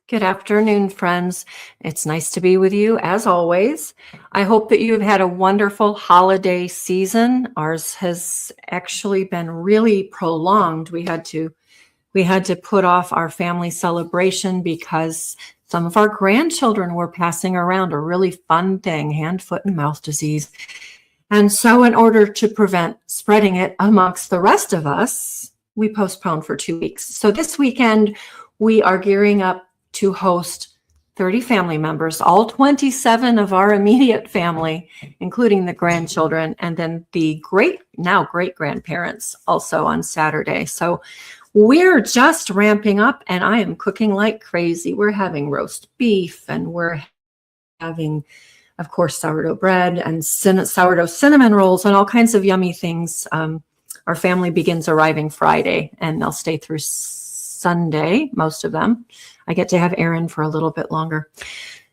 Good afternoon, friends. It's nice to be with you as always. I hope that you've had a wonderful holiday season. Ours has actually been really prolonged. We had to put off our family celebration because some of our grandchildren were passing around a really fun thing, hand, foot, and mouth disease. And so in order to prevent spreading it amongst the rest of us, we postponed for 2 weeks. So this weekend, we are gearing up to host 30 family members, all 27 of our immediate family, including the grandchildren, and then the now great grandparents also on Saturday. So we're just ramping up, and I am cooking like crazy. We're having roast beef, and we're having, of course, sourdough bread and sourdough cinnamon rolls and all kinds of yummy things. Our family begins arriving Friday, and they'll stay through Sunday, most of them. I get to have Aaron for a little bit longer.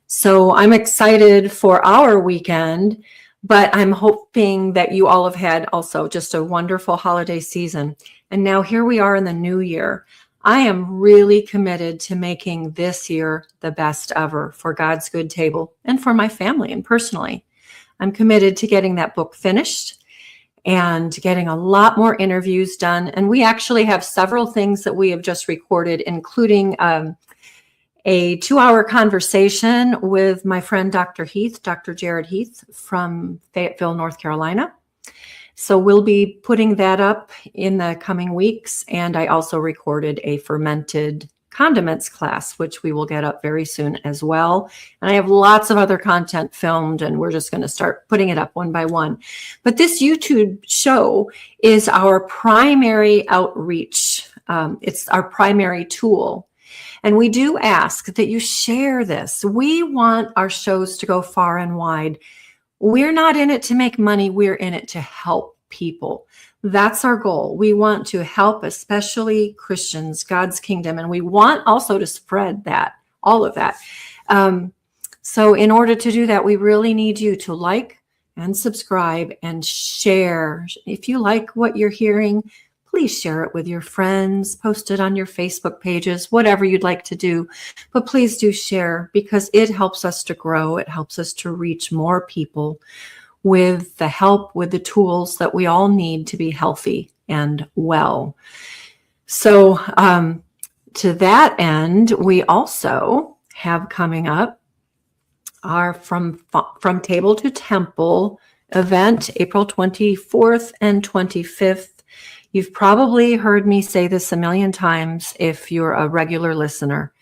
So I'm excited for our weekend, but I'm hoping that you all have had also just a wonderful holiday season. And now here we are in the new year. I am really committed to making this year the best ever for God's Good Table and for my family and personally. I'm committed to getting that book finished and getting a lot more interviews done. And we actually have several things that we have just recorded, including a 2-hour conversation with my friend, Dr. Jared Heath from Fayetteville, North Carolina. So we'll be putting that up in the coming weeks. And I also recorded a fermented condiments class, which we will get up very soon as well. And I have lots of other content filmed, and we're just going to start putting it up one by one. But this YouTube show is our primary outreach. It's our primary tool. And we do ask that you share this. We want our shows to go far and wide. We're not in it to make money. We're in it to help people. That's our goal. We want to help, especially Christians, God's kingdom. And we want also to spread that, all of that. So in order to do that, we really need you to like and subscribe and share. If you like what you're hearing, please share it with your friends, post it on your Facebook pages, whatever you'd like to do. But please do share, because it helps us to grow. It helps us to reach more people with the help, with the tools that we all need to be healthy and well. So to that end, we also have coming up our From Table to Temple event, April 24th and 25th. You've probably heard me say this a million times if you're a regular listener.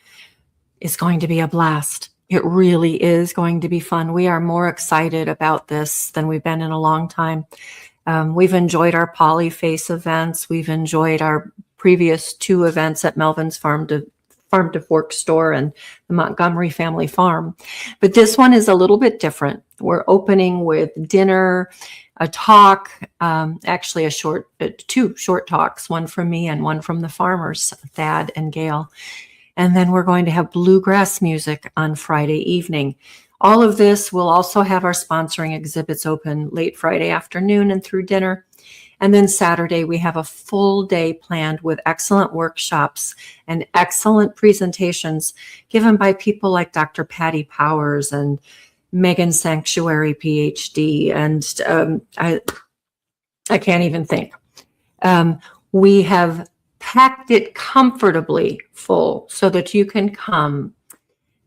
It's going to be a blast. It really is going to be fun. We are more excited about this than we've been in a long time. We've enjoyed our Polyface events. We've enjoyed our previous 2 events at Melvin's Farm to Fork store and the Montgomery Family Farm. But this one is a little bit different. We're opening with dinner, a talk, actually 2 short talks, one from me and one from the farmers, Thad and Gail. And then we're going to have bluegrass music on Friday evening. All of this will also have our sponsoring exhibits open late Friday afternoon and through dinner. And then Saturday, we have a full day planned with excellent workshops and excellent presentations given by people like Dr. Patty Powers and Megan Sanctuary, PhD, and I can't even think. We have packed it comfortably full so that you can come,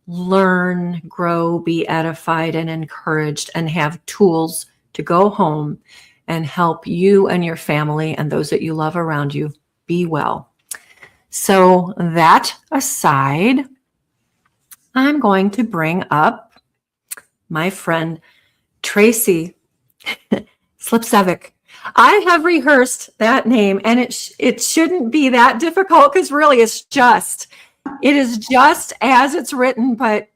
learn, grow, be edified and encouraged, and have tools to go home and help you and your family and those that you love around you be well. So that aside, I'm going to bring up my friend Tracy Slepcevic. I have rehearsed that name, and it shouldn't be that difficult, because really it is just as it's written, but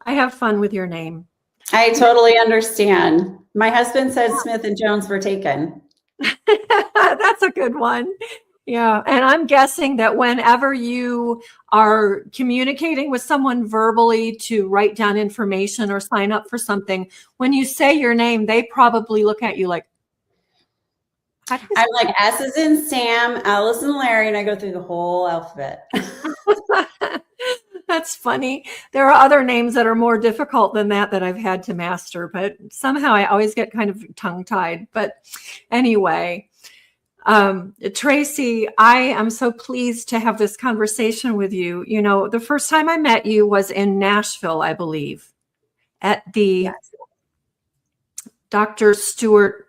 I have fun with your name. I totally understand. My husband said Smith and Jones were taken. That's a good one. Yeah. And I'm guessing that whenever you are communicating with someone verbally to write down information or sign up for something, when you say your name, they probably look at you like, How do you I'm like S is in Sam, L is in Larry, and I go through the whole alphabet. That's funny. There are other names that are more difficult than that I've had to master, but somehow I always get kind of tongue-tied. But anyway, Tracy, I am so pleased to have this conversation with you. You know, the first time I met you was in Nashville, I believe, at the Dr. Stewart.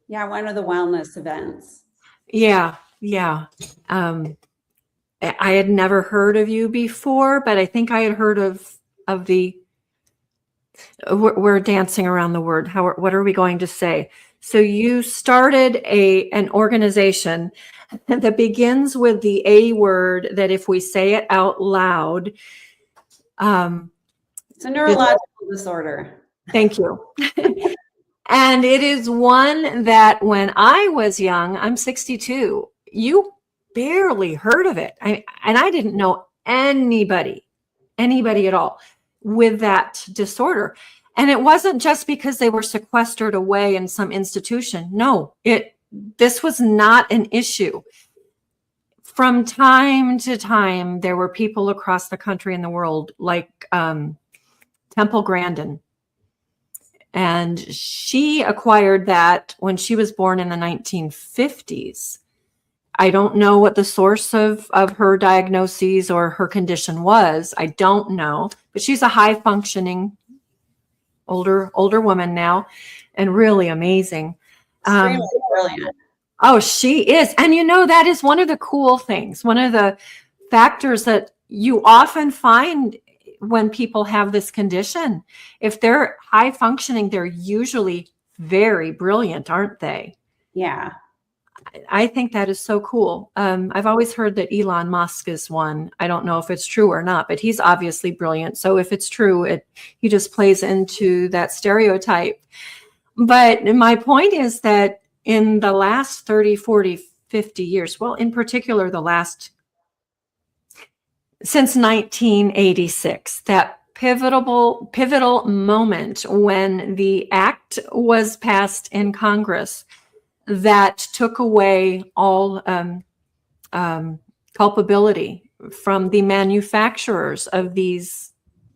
Yeah, one of the wellness events. Yeah. I had never heard of you before, but I think I had heard of the. We're dancing around the word. What are we going to say? So you started an organization that begins with the A word, that if we say it out loud, it's a neurological disorder. Thank you. And it is one that when I was young, I'm 62, you barely heard of it. And I didn't know anybody at all with that disorder. And it wasn't just because they were sequestered away in some institution. No, this was not an issue. From time to time, there were people across the country and the world, like Temple Grandin. And she acquired that when she was born in the 1950s. I don't know what the source of her diagnoses or her condition was. I don't know, but she's a high functioning older woman now, and really amazing. Extremely brilliant. Oh, she is. And you know, that is one of the cool things, one of the factors that you often find when people have this condition. If they're high functioning, they're usually very brilliant, aren't they? Yeah. I think that is so cool. I've always heard that Elon Musk is one. I don't know if it's true or not, but he's obviously brilliant. So if it's true, he just plays into that stereotype. But my point is that in the last 30, 40, 50 years, well, in particular, since 1986, that pivotal moment when the act was passed in Congress that took away all culpability from the manufacturers of these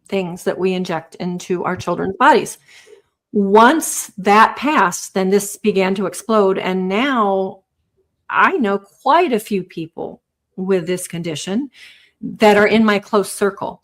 things that we inject into our children's bodies. Once that passed, then this began to explode. And now I know quite a few people with this condition that are in my close circle.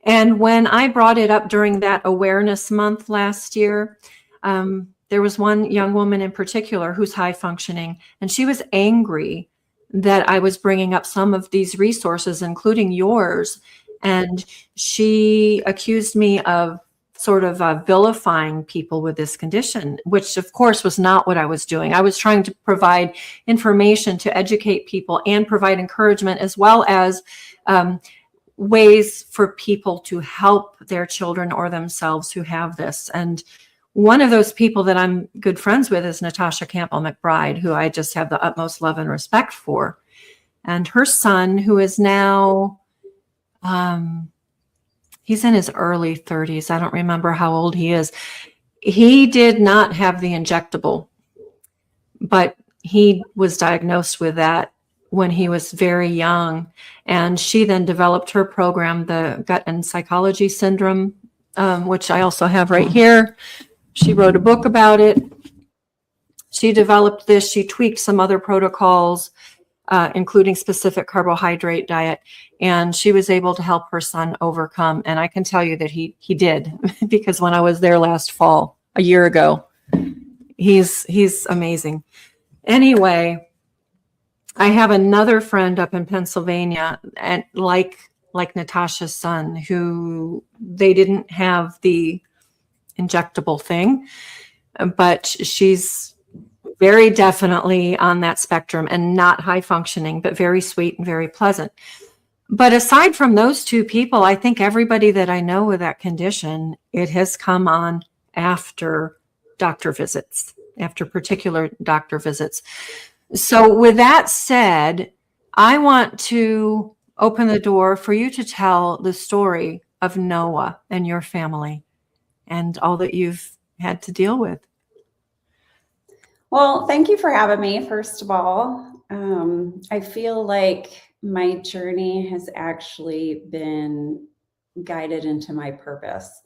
And when I brought it up during that awareness month last year, there was one young woman in particular who's high functioning, and she was angry that I was bringing up some of these resources, including yours. And she accused me of sort of vilifying people with this condition, which of course was not what I was doing. I was trying to provide information to educate people and provide encouragement, as well as ways for people to help their children or themselves who have this. And one of those people that I'm good friends with is Natasha Campbell McBride, who I just have the utmost love and respect for. And her son, who is now, he's in his early 30s. I don't remember how old he is. He did not have the injectable, but he was diagnosed with that when he was very young. And she then developed her program, the Gut and Psychology Syndrome, which I also have right here. She wrote a book about it. She developed this. She tweaked some other protocols, including specific carbohydrate diet. And she was able to help her son overcome. And I can tell you that he did, because when I was there last fall, a year ago, he's amazing. Anyway, I have another friend up in Pennsylvania, and like Natasha's son, who they didn't have the injectable thing, but she's very definitely on that spectrum and not high functioning, but very sweet and very pleasant. But aside from those two people, I think everybody that I know with that condition, it has come on after doctor visits, after particular doctor visits. So with that said, I want to open the door for you to tell the story of Noah and your family and all that you've had to deal with. Well, thank you for having me, first of all. I feel like my journey has actually been guided into my purpose.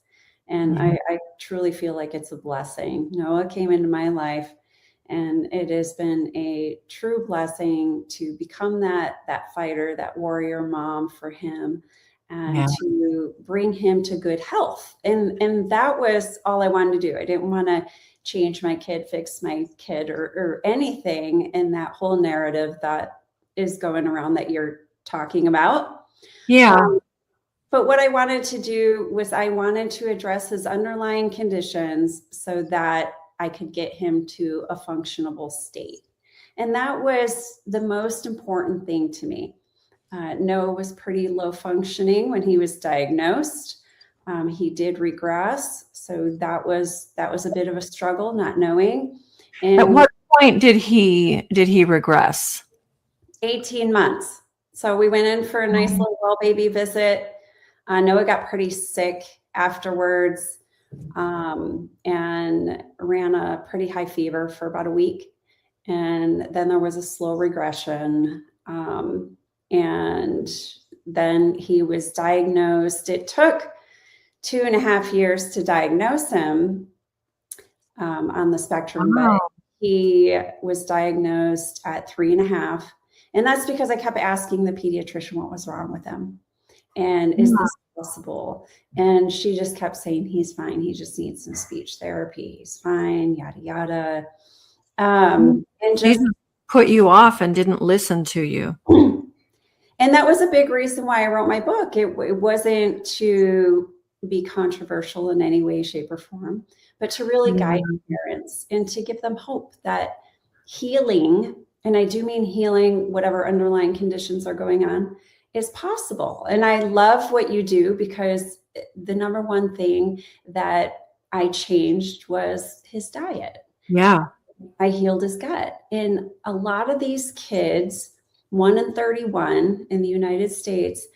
And Yeah. I truly feel like it's a blessing. Noah came into my life, and it has been a true blessing to become that fighter, that warrior mom for him, and Yeah. to bring him to good health. And that was all I wanted to do. I didn't want to change my kid, fix my kid, or anything in that whole narrative that is going around that you're talking about. Yeah. But what I wanted to do was I wanted to address his underlying conditions so that I could get him to a functionable state. And that was the most important thing to me. Noah was pretty low functioning when he was diagnosed. He did regress, so that was a bit of a struggle, not knowing. At And what point did he regress? 18 months. So we went in for a nice little well baby visit. Noah got pretty sick afterwards, and ran a pretty high fever for about a week. And then there was a slow regression. And then he was diagnosed. It took 2.5 years to diagnose him on the spectrum, but Wow. he was diagnosed at 3.5. And that's because I kept asking the pediatrician what was wrong with him. And is this possible? And she just kept saying, he's fine. He just needs some speech therapy. He's fine, yada, yada. And They just, just put you off and didn't listen to you. and that was a big reason why I wrote my book. It wasn't to be controversial in any way, shape, or form, but to really guide parents and to give them hope that healing, and I do mean healing, whatever underlying conditions are going on, is possible. And I love what you do, because the number one thing that I changed was his diet. Yeah. I healed his gut. And a lot of these kids, 1 in 31 in the United States,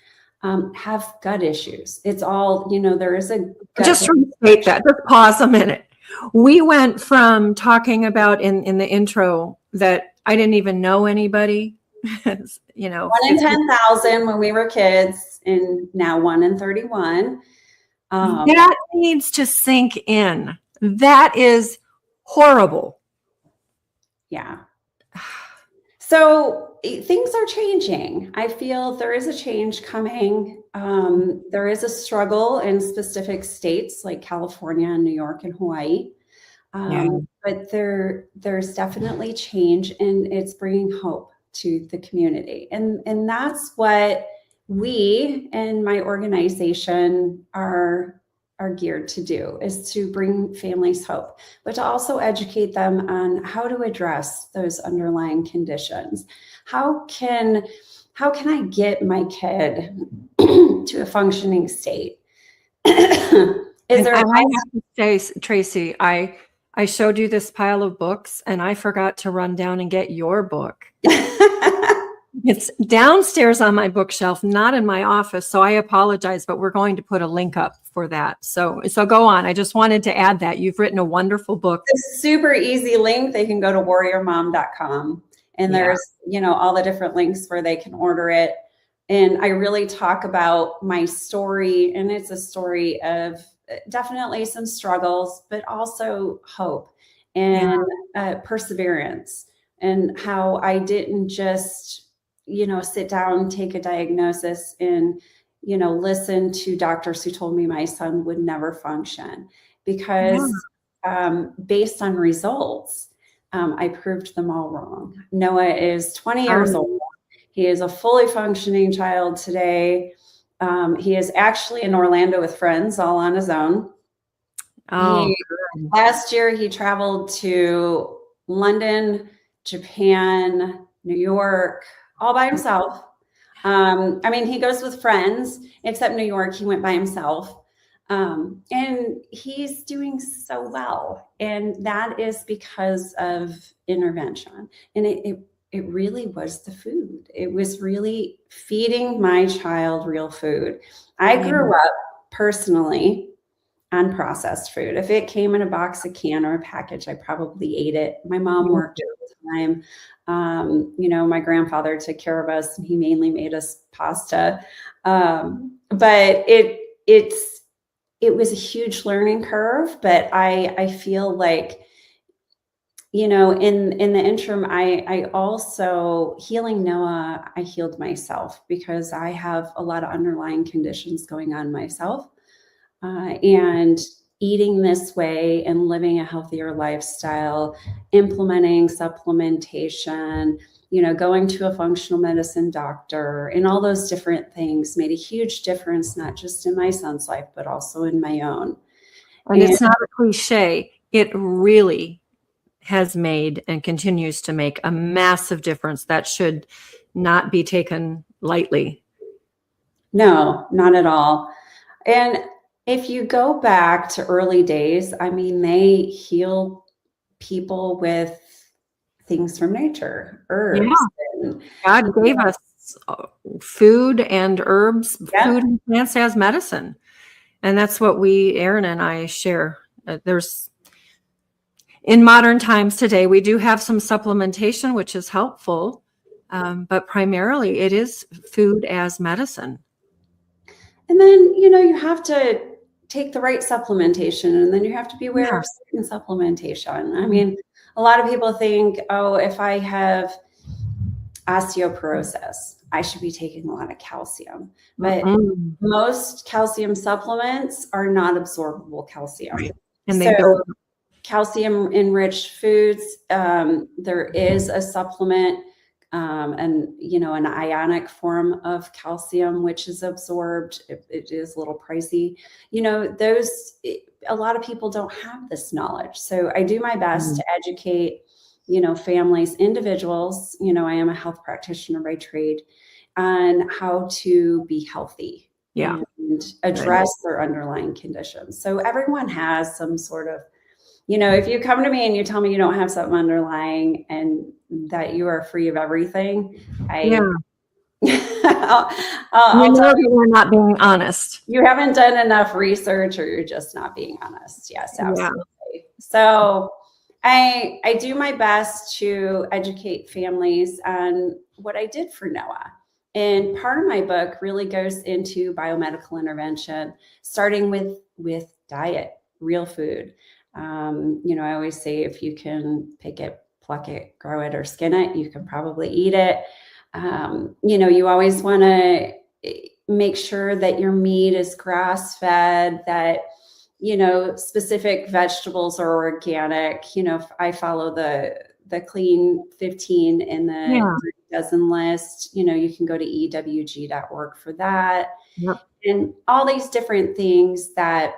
have gut issues. It's all, there is a gut. Just restate that. Just pause a minute. We went from talking about in the intro that I didn't even know anybody, 1 in 10,000 when we were kids, and now 1 in 31. That needs to sink in. That is horrible. Yeah. So things are changing. I feel there is a change coming. There is a struggle in specific states like California and New York and Hawaii. But there's definitely change, and it's bringing hope to the community. And that's what we and my organization are geared to do, is to bring families hope, but to also educate them on how to address those underlying conditions. How can I get my kid to a functioning state? I have to say, Tracy, I showed you this pile of books, and I forgot to run down and get your book. It's downstairs on my bookshelf, not in my office. So I apologize, but we're going to put a link up for that. So go on. I just wanted to add that you've written a wonderful book. It's a super easy link. They can go to warriormom.com, and there's, all the different links where they can order it. And I really talk about my story, and it's a story of definitely some struggles, but also hope and perseverance, and how I didn't just, sit down, take a diagnosis, and, listen to doctors who told me my son would never function, because based on results, I proved them all wrong. Noah is 20 years old. He is a fully functioning child today. He is actually in Orlando with friends, all on his own. Last year, he traveled to London, Japan, New York, all by himself. He goes with friends, except New York, he went by himself. And he's doing so well. And that is because of intervention. And it really was the food. It was really feeding my child real food. I grew up personally unprocessed food. If it came in a box, a can, or a package, I probably ate it. My mom worked all the time. My grandfather took care of us, and he mainly made us pasta. But it was a huge learning curve. But I feel like, in the interim, I also, healing Noah, I healed myself because I have a lot of underlying conditions going on myself. And eating this way and living a healthier lifestyle, implementing supplementation, going to a functional medicine doctor, and all those different things made a huge difference, not just in my son's life, but also in my own. And it's not a cliche. It really has made and continues to make a massive difference that should not be taken lightly. No, not at all. And if you go back to early days, I mean, they heal people with things from nature, herbs. Yeah. God gave us food and herbs, food and plants as medicine. And that's what Aaron and I share. In modern times today, we do have some supplementation, which is helpful, but primarily it is food as medicine. And then, you have to take the right supplementation, and then you have to be aware of certain supplementation. I mean, a lot of people think, oh, if I have osteoporosis, I should be taking a lot of calcium. But most calcium supplements are not absorbable calcium. Right. And they don't. Calcium enriched foods, there is a supplement, and an ionic form of calcium, which is absorbed. It is a little pricey. A lot of people don't have this knowledge. So I do my best to educate, families, individuals, I am a health practitioner by trade, on how to be healthy and address their underlying conditions. So everyone has some sort of, if you come to me and you tell me you don't have something underlying and that you are free of everything, I'll tell you, we're not being honest. You haven't done enough research, or you're just not being honest. Yes, absolutely. Yeah. So I do my best to educate families on what I did for Noah. And part of my book really goes into biomedical intervention, starting with diet, real food. I always say, if you can pick it, pluck it, grow it, or skin it, you can probably eat it. You always want to make sure that your meat is grass-fed, that, specific vegetables are organic. I follow the Clean 15 in the dozen list. You can go to ewg.org for that. Yep. And all these different things that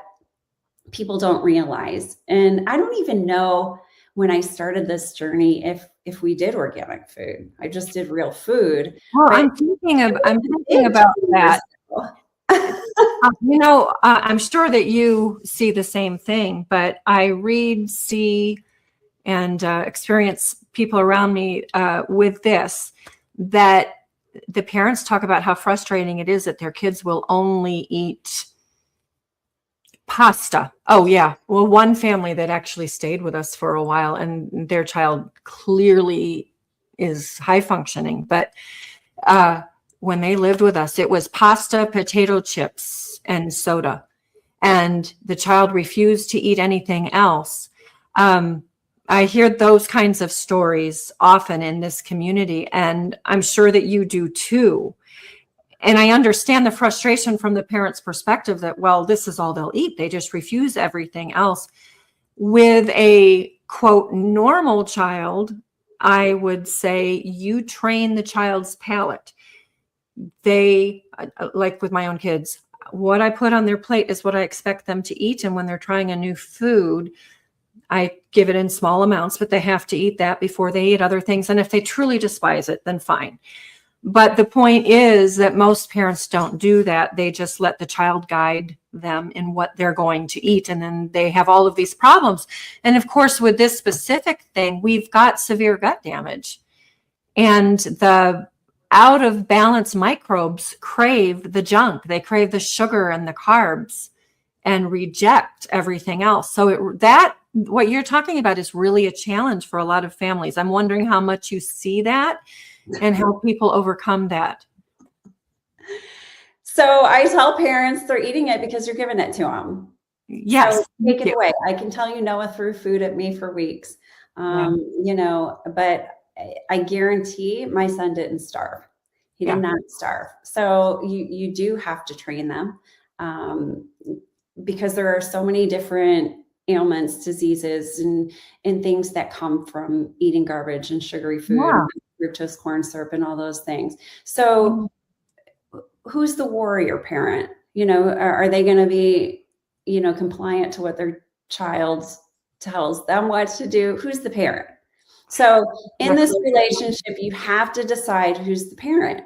people don't realize. And I don't even know, when I started this journey, if we did organic food. I just did real food. Well, I'm thinking about that. I'm sure that you see the same thing, but I read, see, and experience people around me with this, that the parents talk about how frustrating it is that their kids will only eat pasta. Oh yeah. Well, one family that actually stayed with us for a while, and their child clearly is high functioning, but when they lived with us, it was pasta, potato chips, and soda, and the child refused to eat anything else. I hear those kinds of stories often in this community, and I'm sure that you do too. And I understand the frustration from the parent's perspective that, well, this is all they'll eat. They just refuse everything else. With a, quote, normal child, I would say you train the child's palate. They, like with my own kids, what I put on their plate is what I expect them to eat. And when they're trying a new food, I give it in small amounts, but they have to eat that before they eat other things. And if they truly despise it, then fine. But the point is that most parents don't do that. They just let the child guide them in what they're going to eat. And then they have all of these problems. And of course, with this specific thing, we've got severe gut damage. And the out of balance microbes crave the junk. They crave the sugar and the carbs. and reject everything else. So what you're talking about is really a challenge for a lot of families. I'm wondering how much you see that and how people overcome that. So I tell parents they're eating it because you're giving it to them. Yes. So take it away. I can tell you Noah threw food at me for weeks. But I guarantee my son didn't starve. He did not starve. So you do have to train them because there are so many different ailments, diseases, and things that come from eating garbage and sugary food, fructose corn syrup, and all those things. So who's the warrior parent? Are they going to be, compliant to what their child tells them what to do? Who's the parent? So in this relationship, you have to decide who's the parent.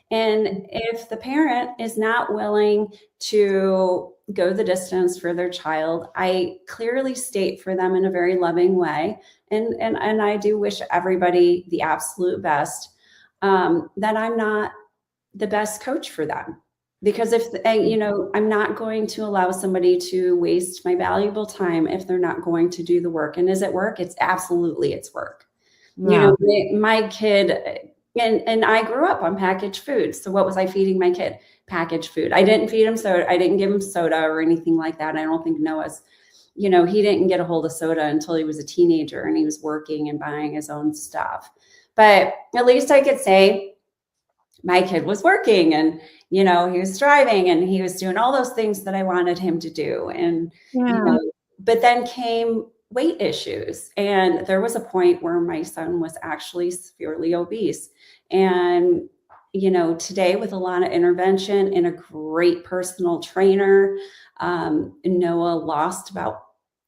And if the parent is not willing to go the distance for their child, I clearly state for them in a very loving way. And I do wish everybody the absolute best, that I'm not the best coach for them. Because I'm not going to allow somebody to waste my valuable time if they're not going to do the work. And is it work? It's work. Yeah. My kid, and I grew up on packaged food. So what was I feeding my kid? Packaged food. I didn't feed him soda. I didn't give him soda or anything like that. I don't think Noah's, he didn't get a hold of soda until he was a teenager and he was working and buying his own stuff. But at least I could say my kid was working and, he was driving and he was doing all those things that I wanted him to do. And, but then came weight issues. And there was a point where my son was actually severely obese. And, today with a lot of intervention and a great personal trainer, Noah lost about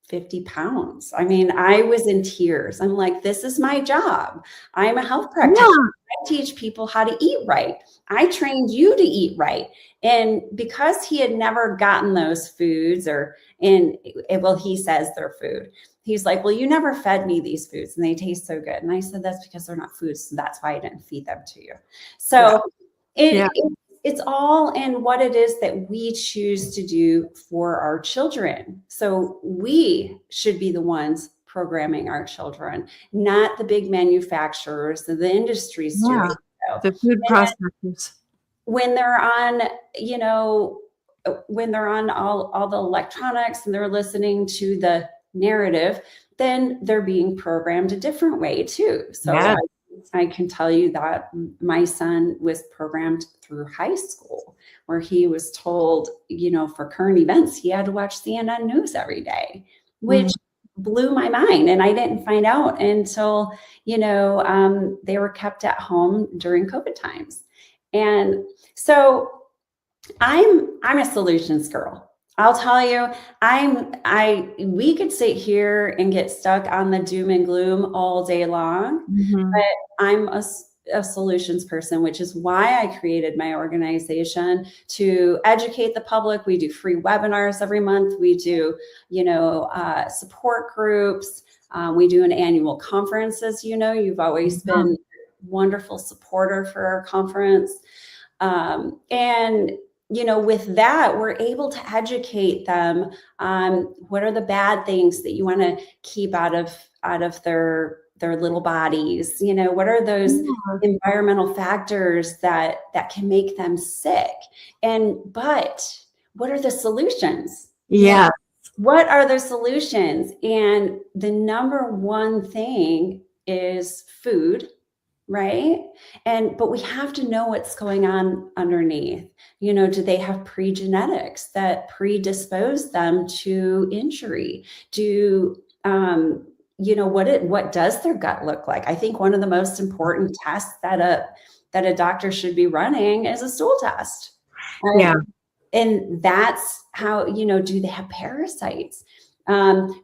50 pounds. I mean, I was in tears. I'm like, this is my job. I'm a health practitioner. I teach people how to eat right. I trained you to eat right. And because he had never gotten those foods he says they're food. He's like, well, you never fed me these foods and they taste so good. And I said, that's because they're not foods. So that's why I didn't feed them to you. So it's all in what it is that we choose to do for our children. So we should be the ones programming our children, not the big manufacturers, the industries doing so. The food processors. When they're on, all the electronics and they're listening to the narrative, then they're being programmed a different way too. So I can tell you that my son was programmed through high school where he was told, for current events, he had to watch CNN news every day, which blew my mind. And I didn't find out until, they were kept at home during COVID times. And so I'm a solutions girl. I'll tell you, we could sit here and get stuck on the doom and gloom all day long, but I'm a solutions person, which is why I created my organization to educate the public. We do free webinars every month. We do, support groups. We do an annual conference, as you've always been a wonderful supporter for our conference. With that, we're able to educate them on what are the bad things that you want to keep out of their little bodies. What are those environmental factors that can make them sick? But what are the solutions? Yeah. What are the solutions? And the number one thing is food. Right. But we have to know what's going on underneath. Do they have pre-genetics that predispose them to injury? What does their gut look like? I think one of the most important tests that a doctor should be running is a stool test. And that's how, do they have parasites?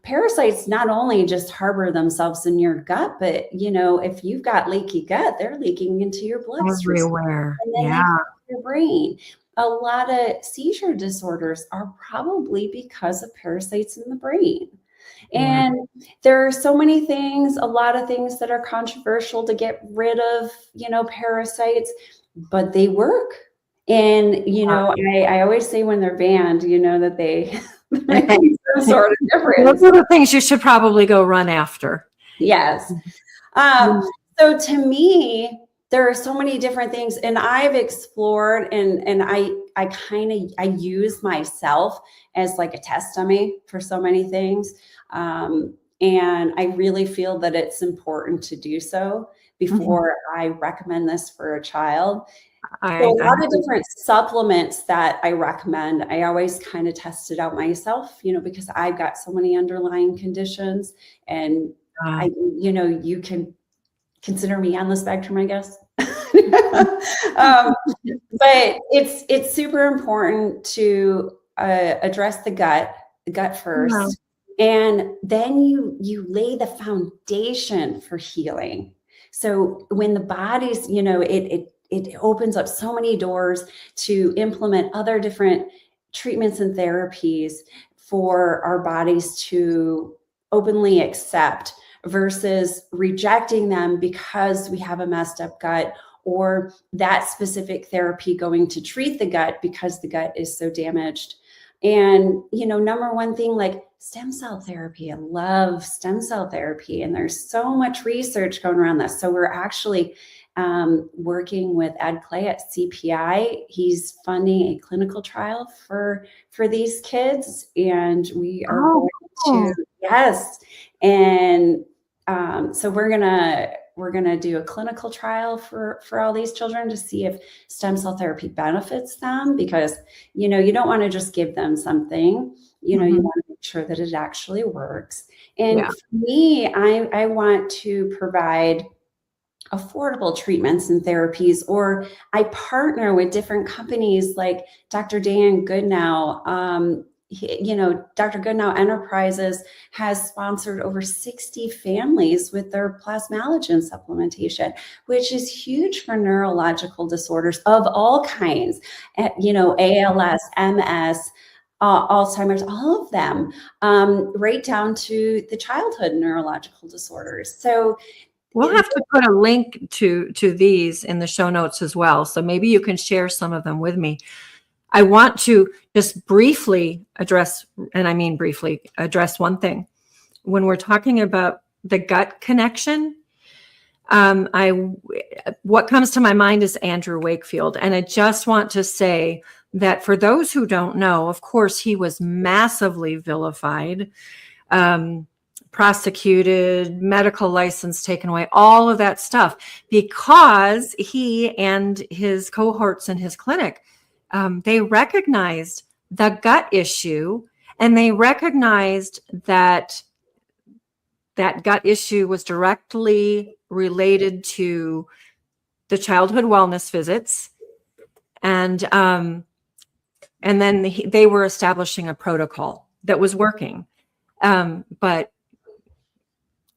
Parasites not only just harbor themselves in your gut, but if you've got leaky gut, they're leaking into your bloodstream everywhere. And then your brain. A lot of seizure disorders are probably because of parasites in the brain. And there are so many things, a lot of things that are controversial to get rid of, parasites, but they work. And, I always say when they're banned, that making some sort of difference. Those are the things you should probably go run after. Yes. So to me, there are so many different things, and I've explored, and I use myself as like a test dummy for so many things. And I really feel that it's important to do so before I recommend this for a child. So a lot of different supplements that I recommend, I always kind of test it out myself, because I've got so many underlying conditions, and you can consider me on the spectrum, I guess. But it's super important to address the gut first. And then you lay the foundation for healing. So when the body's, it opens up so many doors to implement other different treatments and therapies for our bodies to openly accept, versus rejecting them because we have a messed up gut, or that specific therapy going to treat the gut because the gut is so damaged. And, number one thing, like stem cell therapy, I love stem cell therapy. And there's so much research going around this. So we're actually working with Ed Clay at CPI. He's funding a clinical trial for these kids. And we are going to, yes. And so we're gonna do a clinical trial for all these children to see if stem cell therapy benefits them, because you don't want to just give them something. You want to make sure that it actually works. And for me, I want to provide affordable treatments and therapies, or I partner with different companies like Dr. Dan Goodnow. Dr. Goodnow Enterprises has sponsored over 60 families with their plasmalogen supplementation, which is huge for neurological disorders of all kinds, ALS, MS, Alzheimer's, all of them, right down to the childhood neurological disorders. So we'll have to put a link to these in the show notes as well. So maybe you can share some of them with me. I want to just briefly address, and I mean briefly, address one thing. When we're talking about the gut connection, what comes to my mind is Andrew Wakefield. And I just want to say that for those who don't know, of course, he was massively vilified, prosecuted, medical license taken away, all of that stuff, because he and his cohorts in his clinic, they recognized the gut issue, and they recognized that gut issue was directly related to the childhood wellness visits. And then they were establishing a protocol that was working. But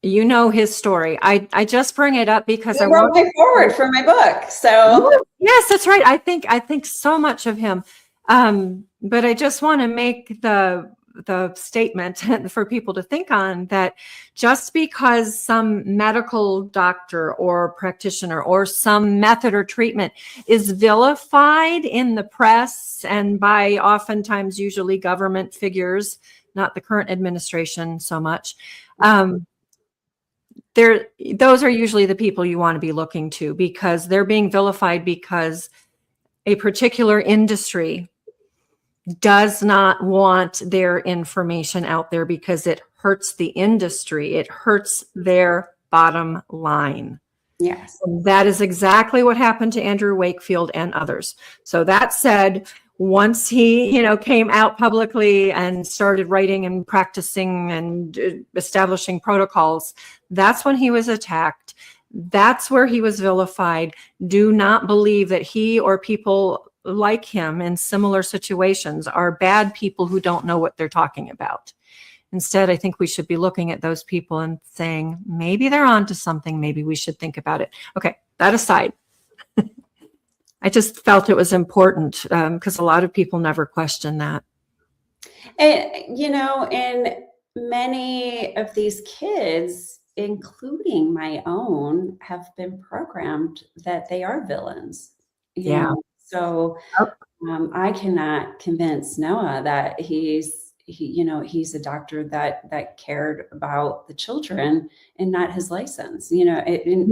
his story. I just bring it up because I wrote my forward for my book. So yes, that's right. I think so much of him. But I just want to make the statement for people to think on, that just because some medical doctor or practitioner or some method or treatment is vilified in the press and by oftentimes usually government figures, not the current administration so much, those are usually the people you want to be looking to, because they're being vilified because a particular industry does not want their information out there because it hurts the industry. It hurts their bottom line. Yes. And that is exactly what happened to Andrew Wakefield and others. So that said, once he, came out publicly and started writing and practicing and establishing protocols, that's when he was attacked. That's where he was vilified. Do not believe that he or people like him in similar situations are bad people who don't know what they're talking about. Instead, I think we should be looking at those people and saying, maybe they're onto something. Maybe we should think about it. Okay, that aside. I just felt it was important because a lot of people never question that. And, and many of these kids, including my own, have been programmed that they are villains. You know? So I cannot convince Noah that he's he's a doctor that cared about the children and not his license. It doesn't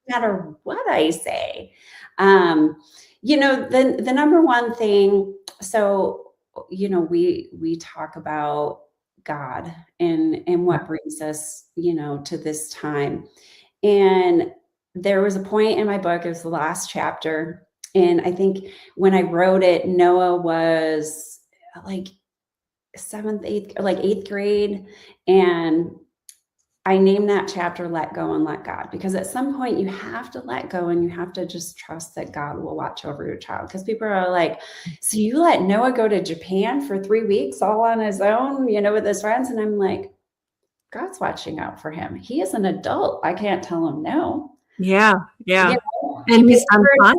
matter what I say. The number one thing. So, we talk about God and what brings us, to this time. And there was a point in my book, it was the last chapter. And I think when I wrote it, Noah was like eighth grade. And I named that chapter Let Go and Let God, because at some point you have to let go and you have to just trust that God will watch over your child. Because people are like, so you let Noah go to Japan for 3 weeks all on his own, with his friends? And I'm like, God's watching out for him. He is an adult. I can't tell him no. Yeah. And he's done fun.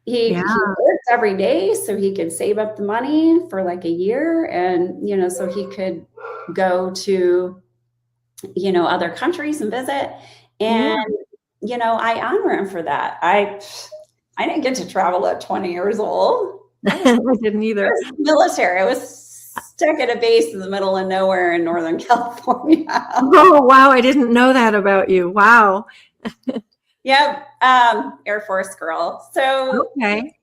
He worked every day so he could save up the money for like a year, and so he could go to other countries and visit. And I honor him for that. I didn't get to travel at 20 years old. I didn't either. I was military. I was stuck at a base in the middle of nowhere in Northern California. Oh, wow. I didn't know that about you. Wow. Yep. Air Force girl. So okay.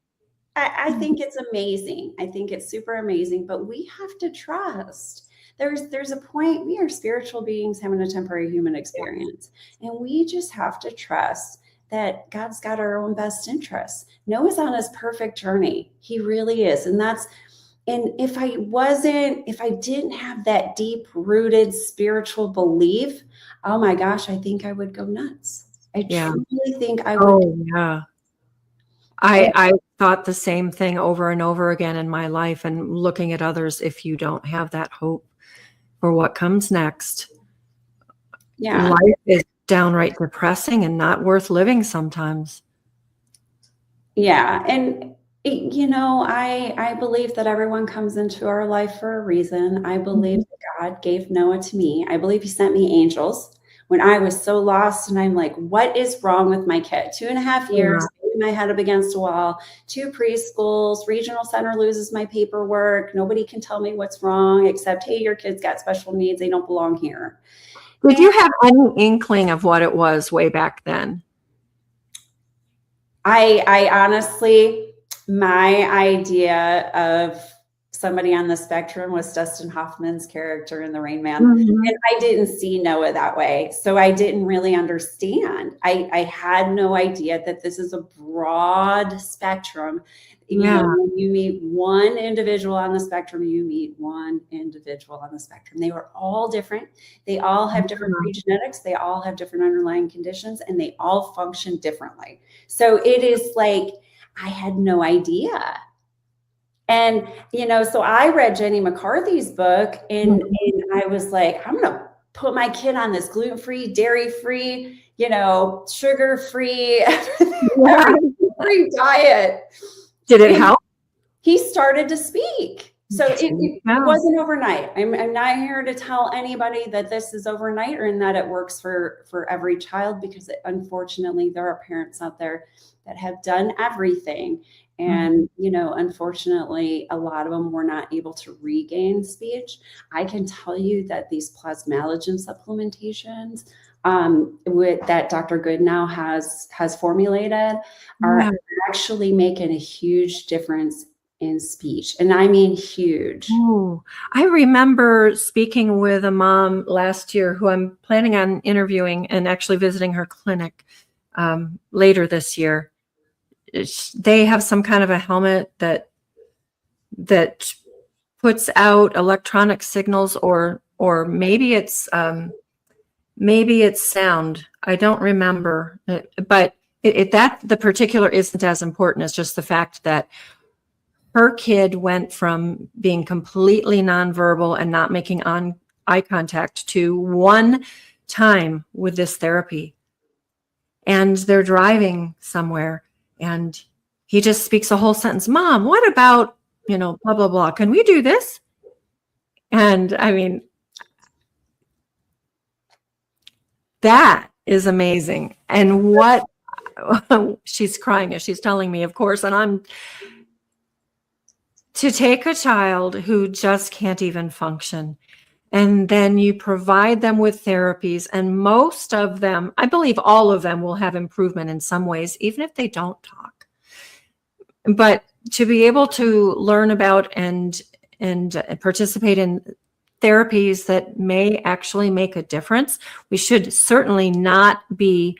I think it's amazing. I think it's super amazing, but we have to trust. There's a point, we are spiritual beings having a temporary human experience, and we just have to trust that God's got our own best interests. Noah's on his perfect journey. He really is. And if I didn't have that deep rooted spiritual belief, oh my gosh, I think I would go nuts. I truly think I would. Oh, yeah. I thought the same thing over and over again in my life, and looking at others. If you don't have that hope for what comes next, life is downright depressing and not worth living sometimes. Yeah. And, I believe that everyone comes into our life for a reason. I believe that God gave Noah to me. I believe he sent me angels when I was so lost, and I'm like, what is wrong with my kid? 2.5 years, my head up against a wall, 2 preschools, regional center loses my paperwork. Nobody can tell me what's wrong except, hey, your kid's got special needs. They don't belong here. Did you have any inkling of what it was way back then? I honestly, my idea of somebody on the spectrum was Dustin Hoffman's character in The Rain Man. And I didn't see Noah that way. So I didn't really understand. I had no idea that this is a broad spectrum. When you meet one individual on the spectrum, you meet one individual on the spectrum. They were all different. They all have different genetics. They all have different underlying conditions, and they all function differently. So it is like, I had no idea. And, so I read Jenny McCarthy's book, and I was like, I'm going to put my kid on this gluten-free, dairy-free, sugar-free, free diet. Did it help? He started to speak. So it wasn't overnight. I'm not here to tell anybody that this is overnight or that it works for every child, because unfortunately there are parents out there that have done everything. And, unfortunately, a lot of them were not able to regain speech. I can tell you that these plasmalogen supplementations that Dr. Goodnow has formulated are actually making a huge difference in speech. And I mean huge. Oh, I remember speaking with a mom last year who I'm planning on interviewing and actually visiting her clinic later this year. They have some kind of a helmet that puts out electronic signals, or maybe it's sound. I don't remember, but that the particular isn't as important as just the fact that her kid went from being completely nonverbal and not making eye contact to one time with this therapy. And they're driving somewhere, and he just speaks a whole sentence. Mom, what about, blah, blah, blah. Can we do this? And I mean, that is amazing. And what she's crying as she's telling me, of course, and To take a child who just can't even function, and then you provide them with therapies, and most of them, I believe all of them, will have improvement in some ways, even if they don't talk. But to be able to learn about and participate in therapies that may actually make a difference, we should certainly not be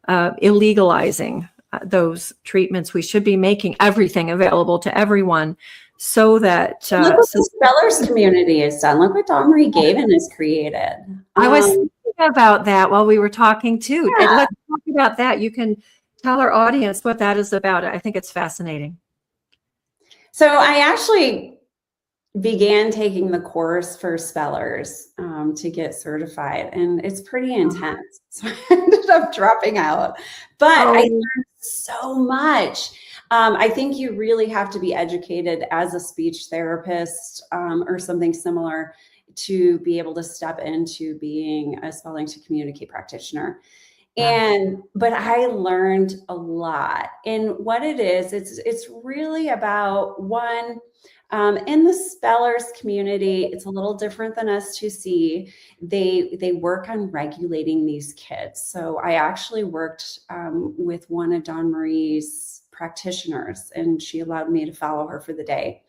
illegalizing those treatments. We should be making everything available to everyone so that Look what the Spellers community has done. Look what Dawn Marie Gavin has created. I was thinking about that while we were talking too. Yeah. Let's talk about that. You can tell our audience what that is about. I think it's fascinating. So I actually began taking the course for Spellers to get certified, and it's pretty intense. So I ended up dropping out, but I learned so much. I think you really have to be educated as a speech therapist or something similar to be able to step into being a spelling to communicate practitioner. But I learned a lot. And what it is, it's really about one, in the spellers community, it's a little different than S2C. They work on regulating these kids. So I actually worked with one of Dawn Marie's practitioners, and she allowed me to follow her for the day.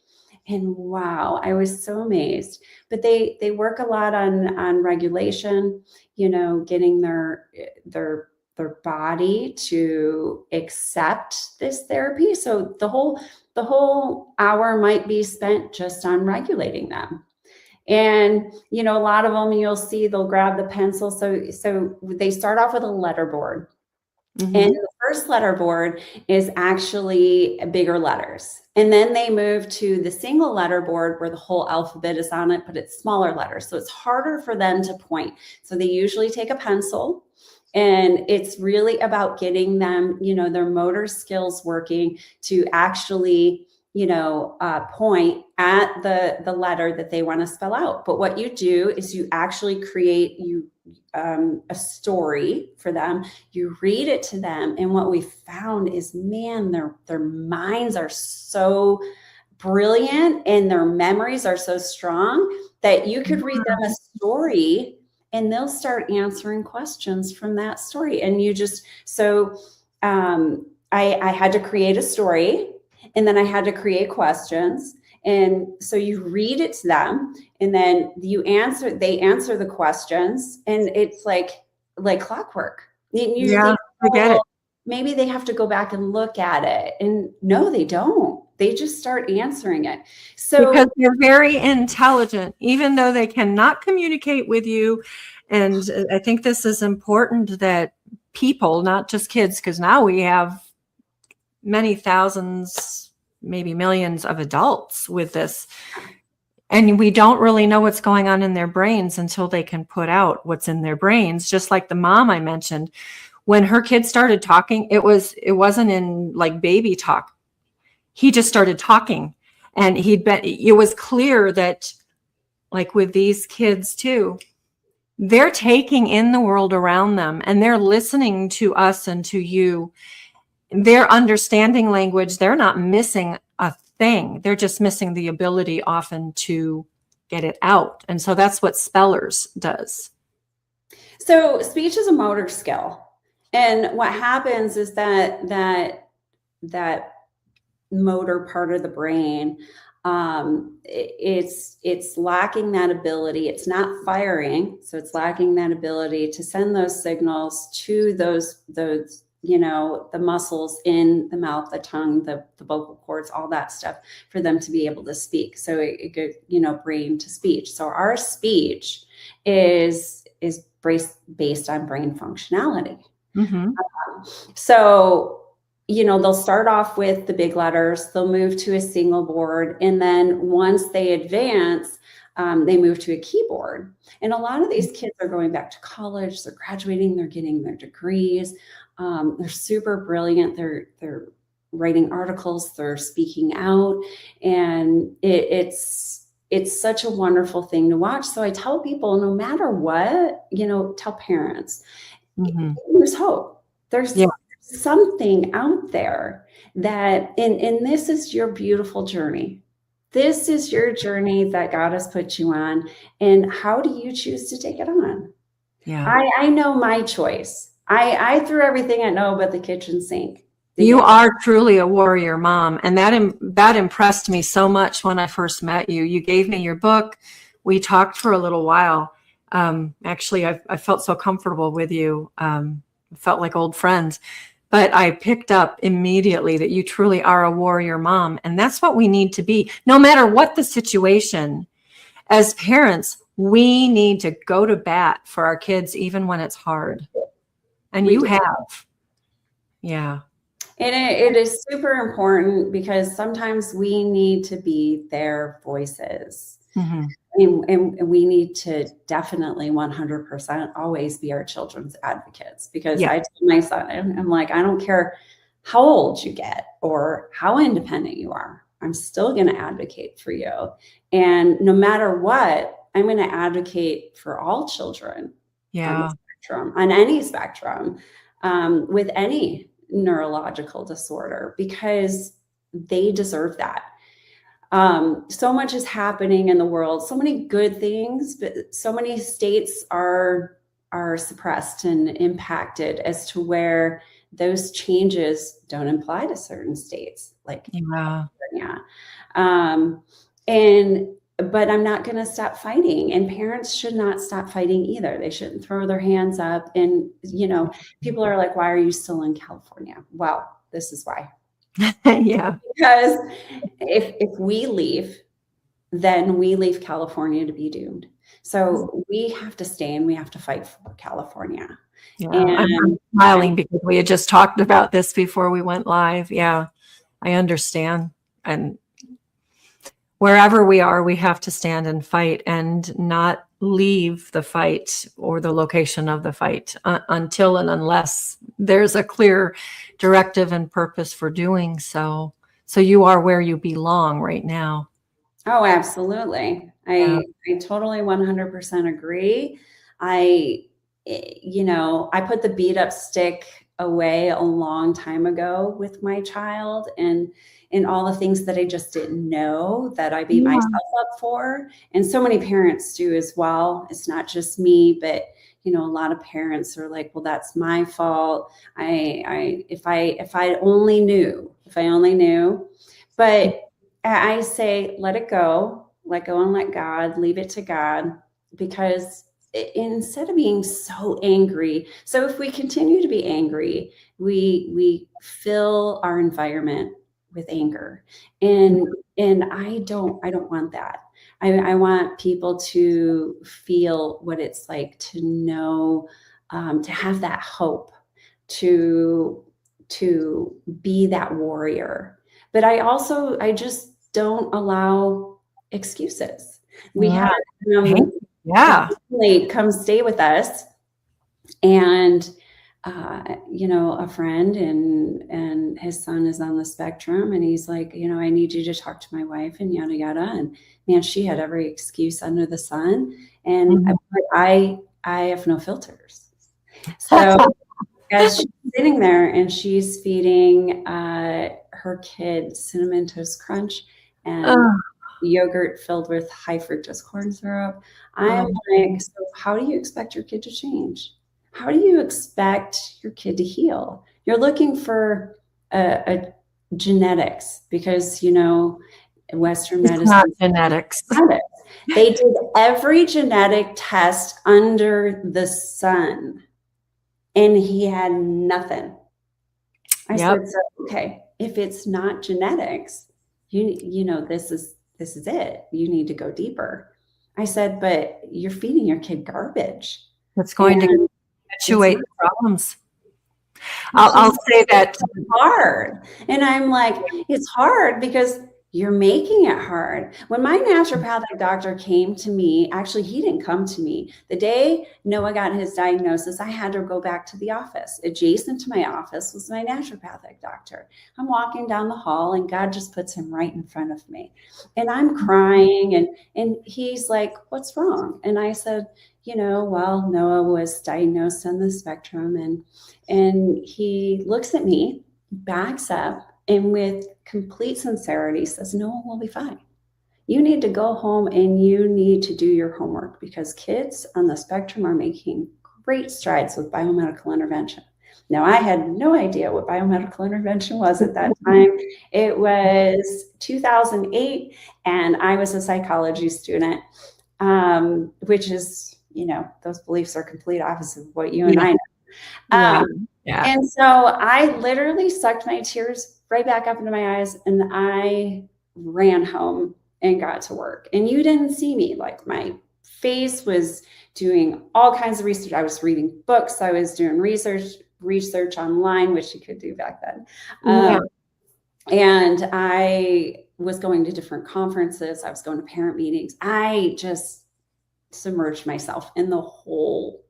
And wow, I was so amazed. But they work a lot on regulation, getting their body to accept this therapy. So the whole hour might be spent just on regulating them. And, a lot of them, you'll see they'll grab the pencil. So they start off with a letter board. Mm-hmm. And the first letter board is actually bigger letters. And then they move to the single letter board where the whole alphabet is on it, but it's smaller letters. So it's harder for them to point. So they usually take a pencil, and it's really about getting them, their motor skills working to actually, point at the letter that they want to spell out. But what you do is you actually create a story for them. You read it to them. And what we found is, man, their minds are so brilliant and their memories are so strong that you could read them a story and they'll start answering questions from that story. And I had to create a story, and then I had to create questions. And so you read it to them, and then they answer the questions, and it's like clockwork. I get it. Maybe they have to go back and look at it. And no, they don't. They just start answering it. So because they're very intelligent, even though they cannot communicate with you. And I think this is important that people, not just kids, because now we have many thousands, maybe millions of adults with this. And we don't really know what's going on in their brains until they can put out what's in their brains. Just like the mom I mentioned, when her kids started talking, it wasn't in like baby talk. He just started talking, and it was clear that, like with these kids too, they're taking in the world around them, and they're listening to us and to you. They're understanding language. They're not missing a thing. They're just missing the ability often to get it out. And so that's what Spellers does. So speech is a motor skill. And what happens is that motor part of the brain, it's lacking that ability. It's not firing. So it's lacking that ability to send those signals to those the muscles in the mouth, the tongue, the vocal cords, all that stuff, for them to be able to speak. So it goes, brain to speech. So our speech is based on brain functionality. Mm-hmm. So, they'll start off with the big letters, they'll move to a single board. And then once they advance, they move to a keyboard. And a lot of these kids are going back to college, they're graduating, they're getting their degrees. They're super brilliant. They're writing articles, they're speaking out, and it's such a wonderful thing to watch. So I tell people, no matter what, tell parents, mm-hmm. There's hope. There's something out there that, and this is your beautiful journey. This is your journey that God has put you on. And how do you choose to take it on? Yeah. I know my choice. I threw everything at no but the kitchen sink. You are truly a warrior mom. And that impressed me so much when I first met you. You gave me your book. We talked for a little while. Actually, I felt so comfortable with you. Felt like old friends. But I picked up immediately that you truly are a warrior mom. And that's what we need to be. No matter what the situation, as parents, we need to go to bat for our kids, even when it's hard. And you have. Yeah. And it is super important because sometimes we need to be their voices. Mm-hmm. And we need to definitely 100% always be our children's advocates, because I tell my son, I'm like, I don't care how old you get or how independent you are, I'm still going to advocate for you. And no matter what, I'm going to advocate for all children on the spectrum, on any spectrum, with any neurological disorder, because they deserve that. So much is happening in the world, so many good things, but so many states are suppressed and impacted as to where those changes don't apply to certain states, like California. But I'm not going to stop fighting, and parents should not stop fighting either. They shouldn't throw their hands up. And, people are like, why are you still in California? Well, this is why. Because if we leave, then we leave California to be doomed. So we have to stay and we have to fight for California. And I'm smiling because we had just talked about this before we went live. Yeah, I understand. And wherever we are, we have to stand and fight and not leave the fight or the location of the fight until and unless there's a clear directive and purpose for doing so. So you are where you belong right now. Oh, absolutely. I totally 100% agree. I put the beat up stick away a long time ago with my child, and all the things that I just didn't know that I beat myself up for. And so many parents do as well. It's not just me, but a lot of parents are like, well, that's my fault. If I only knew, but I say, let it go, let go and let God, leave it to God, because instead of being so angry, so if we continue to be angry, we fill our environment with anger, and I don't want that. I want people to feel what it's like to know, to have that hope, to be that warrior. But I just don't allow excuses. We had come stay with us, and a friend, and his son is on the spectrum, and he's like, I need you to talk to my wife and yada yada. And man, she had every excuse under the sun, and I have no filters. So as she's sitting there and she's feeding her kid Cinnamon Toast Crunch and yogurt filled with high fructose corn syrup, I'm like, so how do you expect your kid to change? How do you expect your kid to heal? You're looking for a genetics, because Western medicine, not genetics. They did every genetic test under the sun, and he had nothing. I said, so, okay, if it's not genetics, this is it. You need to go deeper. I said, but you're feeding your kid garbage. That's going to perpetuate problems. I'll say that it's hard. And I'm like, it's hard because you're making it hard. When my naturopathic doctor came to me, actually, he didn't come to me. The day Noah got his diagnosis, I had to go back to the office. Adjacent to my office was my naturopathic doctor. I'm walking down the hall, and God just puts him right in front of me. And I'm crying, and he's like, what's wrong? And I said, well, Noah was diagnosed on the spectrum. And he looks at me, backs up, and with complete sincerity says, no, we'll be fine. You need to go home and you need to do your homework, because kids on the spectrum are making great strides with biomedical intervention. Now, I had no idea what biomedical intervention was at that time. It was 2008, and I was a psychology student, which is, those beliefs are complete opposite of what you and I know. Yeah. And so I literally sucked my tears right back up into my eyes, and I ran home and got to work. And you didn't see me. Like, my face was doing all kinds of research. I was reading books. I was doing research online, which you could do back then. And I was going to different conferences. I was going to parent meetings. I just submerged myself in the whole,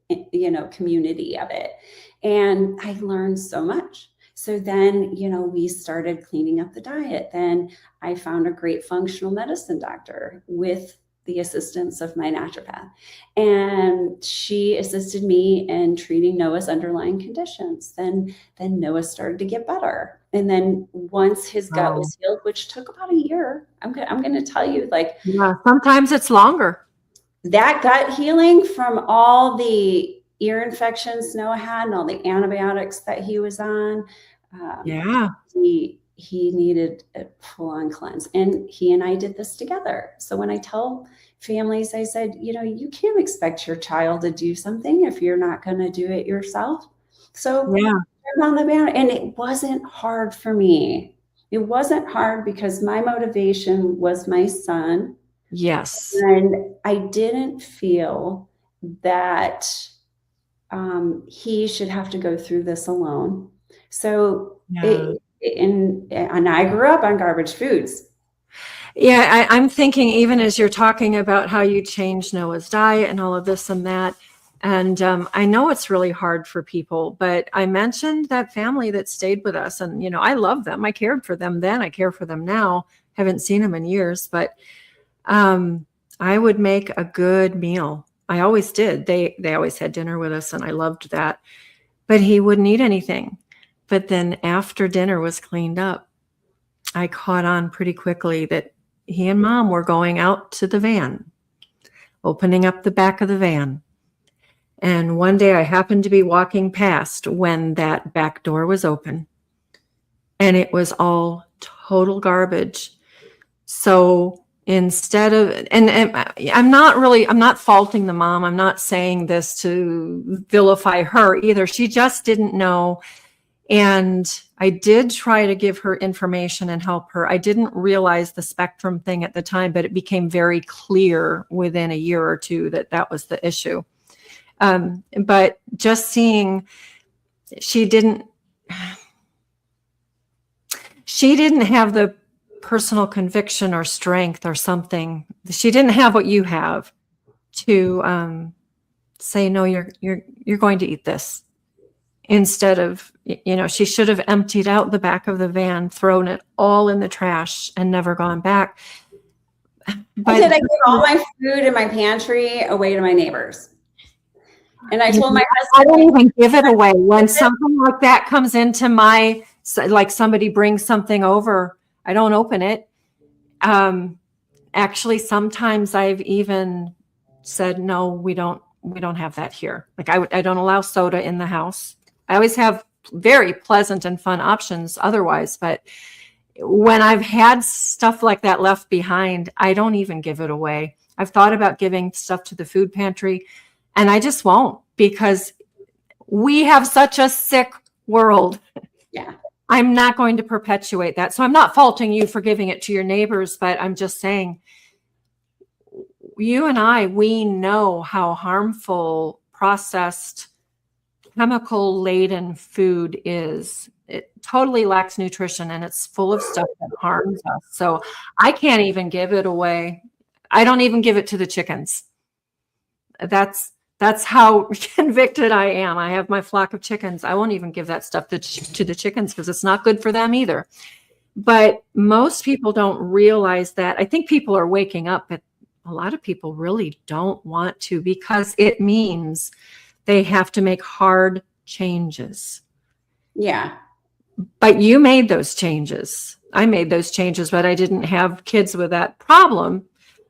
community of it. And I learned so much. So then, we started cleaning up the diet. Then I found a great functional medicine doctor with the assistance of my naturopath. And she assisted me in treating Noah's underlying conditions. Then Noah started to get better. And then once his gut was healed, which took about a year, I'm going to tell you, sometimes it's longer. That gut healing from all the ear infections Noah had and all the antibiotics that he was on, he needed a full-on cleanse. And he and I did this together. So when I tell families, I said, you can't expect your child to do something if you're not going to do it yourself. So turn on the boundary. And it wasn't hard for me. It wasn't hard because my motivation was my son. Yes. And I didn't feel that he should have to go through this alone. So and I grew up on garbage foods. Yeah, I'm thinking, even as you're talking about how you changed Noah's diet and all of this and that, and I know it's really hard for people, but I mentioned that family that stayed with us, and I love them. I cared for them then. I care for them now. Haven't seen them in years, but I would make a good meal. I always did. They always had dinner with us, and I loved that. But he wouldn't eat anything. But then after dinner was cleaned up, I caught on pretty quickly that he and Mom were going out to the van, opening up the back of the van. And one day I happened to be walking past when that back door was open, and it was all total garbage. So instead of, and I'm not faulting the mom. I'm not saying this to vilify her either. She just didn't know. And I did try to give her information and help her. I didn't realize the spectrum thing at the time, but it became very clear within a year or two that was the issue. But just seeing, she didn't have the personal conviction or strength or something. She didn't have what you have to say, no, you're going to eat this. Instead of, she should have emptied out the back of the van, thrown it all in the trash, and never gone back. But I gave all my food in my pantry away to my neighbors. And I told my husband, I don't even give it away. When something like that comes into like somebody brings something over, I don't open it. Actually, sometimes I've even said, no, we don't have that here. Like I don't allow soda in the house. I always have very pleasant and fun options otherwise, but when I've had stuff like that left behind, I don't even give it away. I've thought about giving stuff to the food pantry, and I just won't, because we have such a sick world. Yeah. I'm not going to perpetuate that. So I'm not faulting you for giving it to your neighbors, but I'm just saying, you and we know how harmful processed, chemical-laden food is. It totally lacks nutrition, and it's full of stuff that harms us. So I can't even give it away. I don't even give it to the chickens. That's how convicted I am. I have my flock of chickens. I won't even give that stuff to the chickens, because it's not good for them either. But most people don't realize that. I think people are waking up, but a lot of people really don't want to, because it means they have to make hard changes. Yeah. But you made those changes. I made those changes, but I didn't have kids with that problem.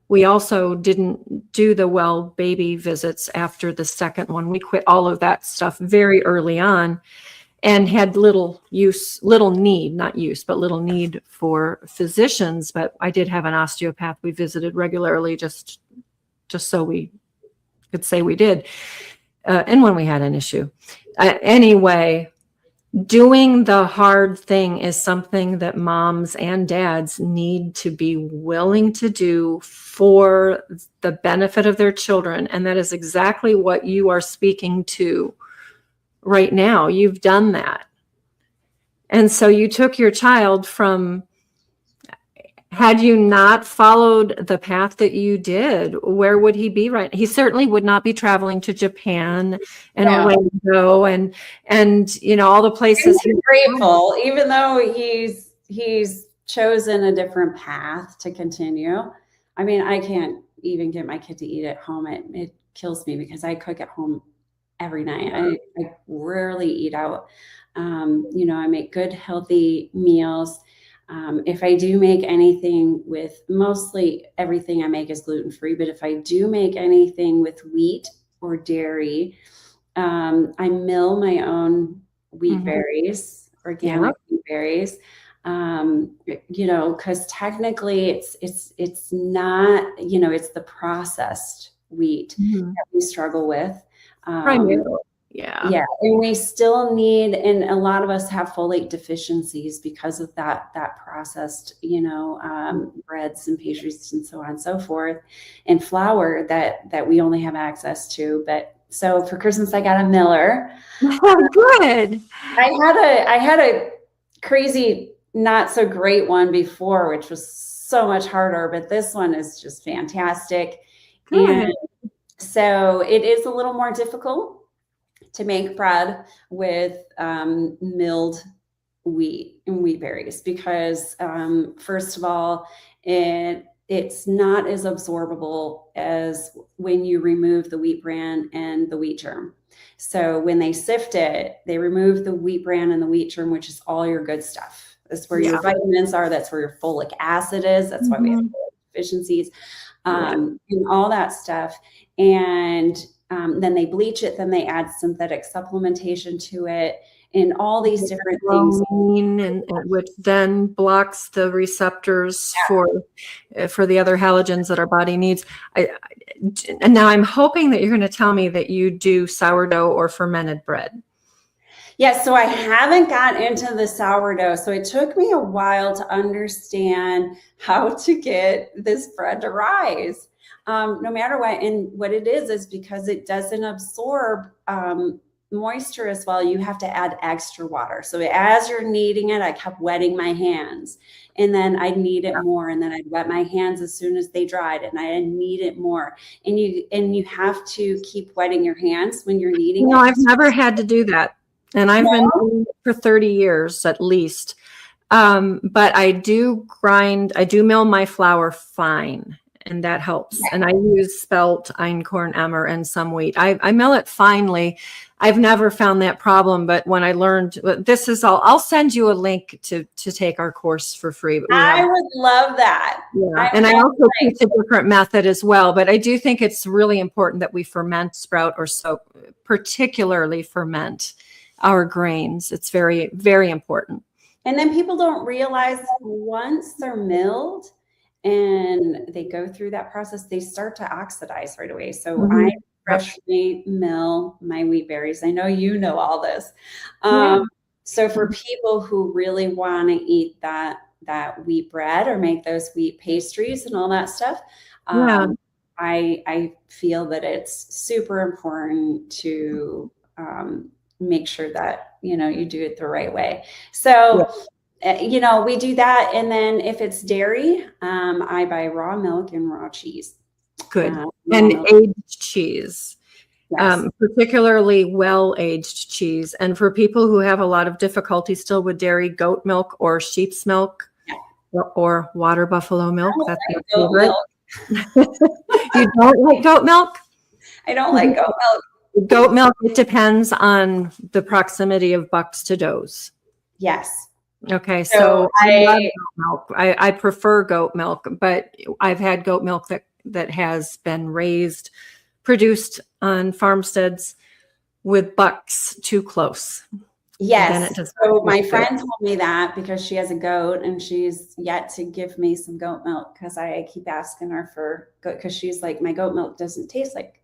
We also didn't do the well baby visits after the second one. We quit all of that stuff very early on and had little need for physicians. But I did have an osteopath we visited regularly just so we could say we did. And when we had an issue. Anyway, doing the hard thing is something that moms and dads need to be willing to do for the benefit of their children. And that is exactly what you are speaking to right now. You've done that. And so you took your child from, had you not followed the path that you did, where would he be right? He certainly would not be traveling to Japan and Orlando and all the places. He's grateful, even though he's chosen a different path to continue. I mean, I can't even get my kid to eat at home. It kills me because I cook at home every night. I rarely eat out. I make good, healthy meals. If I do make anything with, mostly everything I make is gluten-free, but if I do make anything with wheat or dairy, I mill my own wheat berries, organic wheat berries, because technically it's not, it's the processed wheat that we struggle with. Yeah. And we still need, and a lot of us have folate deficiencies because of that processed, breads and pastries and so on and so forth, and flour that we only have access to. But so for Christmas, I got a miller. Good. I had a crazy, not so great one before, which was so much harder, but this one is just fantastic. Good. And so it is a little more difficult to make bread with milled wheat and wheat berries because first of all, it's not as absorbable as when you remove the wheat bran and the wheat germ. So when they sift it, they remove the wheat bran and the wheat germ, which is all your good stuff. That's where your vitamins are. That's where your folic acid is. That's why we have folic deficiencies and all that stuff. And then they bleach it, then they add synthetic supplementation to it and all these different things. And which then blocks the receptors for the other halogens that our body needs. And now I'm hoping that you're going to tell me that you do sourdough or fermented bread. Yes, so I haven't got into the sourdough. So it took me a while to understand how to get this bread to rise. No matter what, and what it is because it doesn't absorb moisture as well. You have to add extra water. So as you're kneading it, I kept wetting my hands, and then I'd knead it more, and then I'd wet my hands as soon as they dried, and I'd knead it more. And you have to keep wetting your hands when you're kneading. No, I've never had to do that, and I've been doing it for 30 years at least. But I do mill my flour fine. And that helps. And I use spelt, einkorn, emmer, and some wheat. I mill it finely. I've never found that problem, but when I learned this is all, I'll send you a link to take our course for free. But I would love that. Yeah. And I also teach a different method as well, but I do think it's really important that we ferment, sprout, or soak, particularly ferment our grains. It's very, very important. And then people don't realize once they're milled, and they go through that process, they start to oxidize right away. So I freshly mill my wheat berries. I know you know all this. So for people who really want to eat that wheat bread or make those wheat pastries and all that stuff, I feel that it's super important to make sure that, you do it the right way. So we do that. And then if it's dairy, I buy raw milk and raw cheese. Good. And aged cheese, particularly well-aged cheese. And for people who have a lot of difficulty still with dairy, goat milk or sheep's milk or water buffalo milk. That's my favorite. You don't like goat milk? I don't like goat milk. Goat milk, it depends on the proximity of bucks to does. Yes. Okay, So so I love goat milk. I prefer goat milk, but I've had goat milk that has been produced on farmsteads with bucks too close. Then yes. it does So not my taste good. friend told me that because she has a goat and she's yet to give me some goat milk because I keep asking her for goat because she's like, my goat milk doesn't taste like,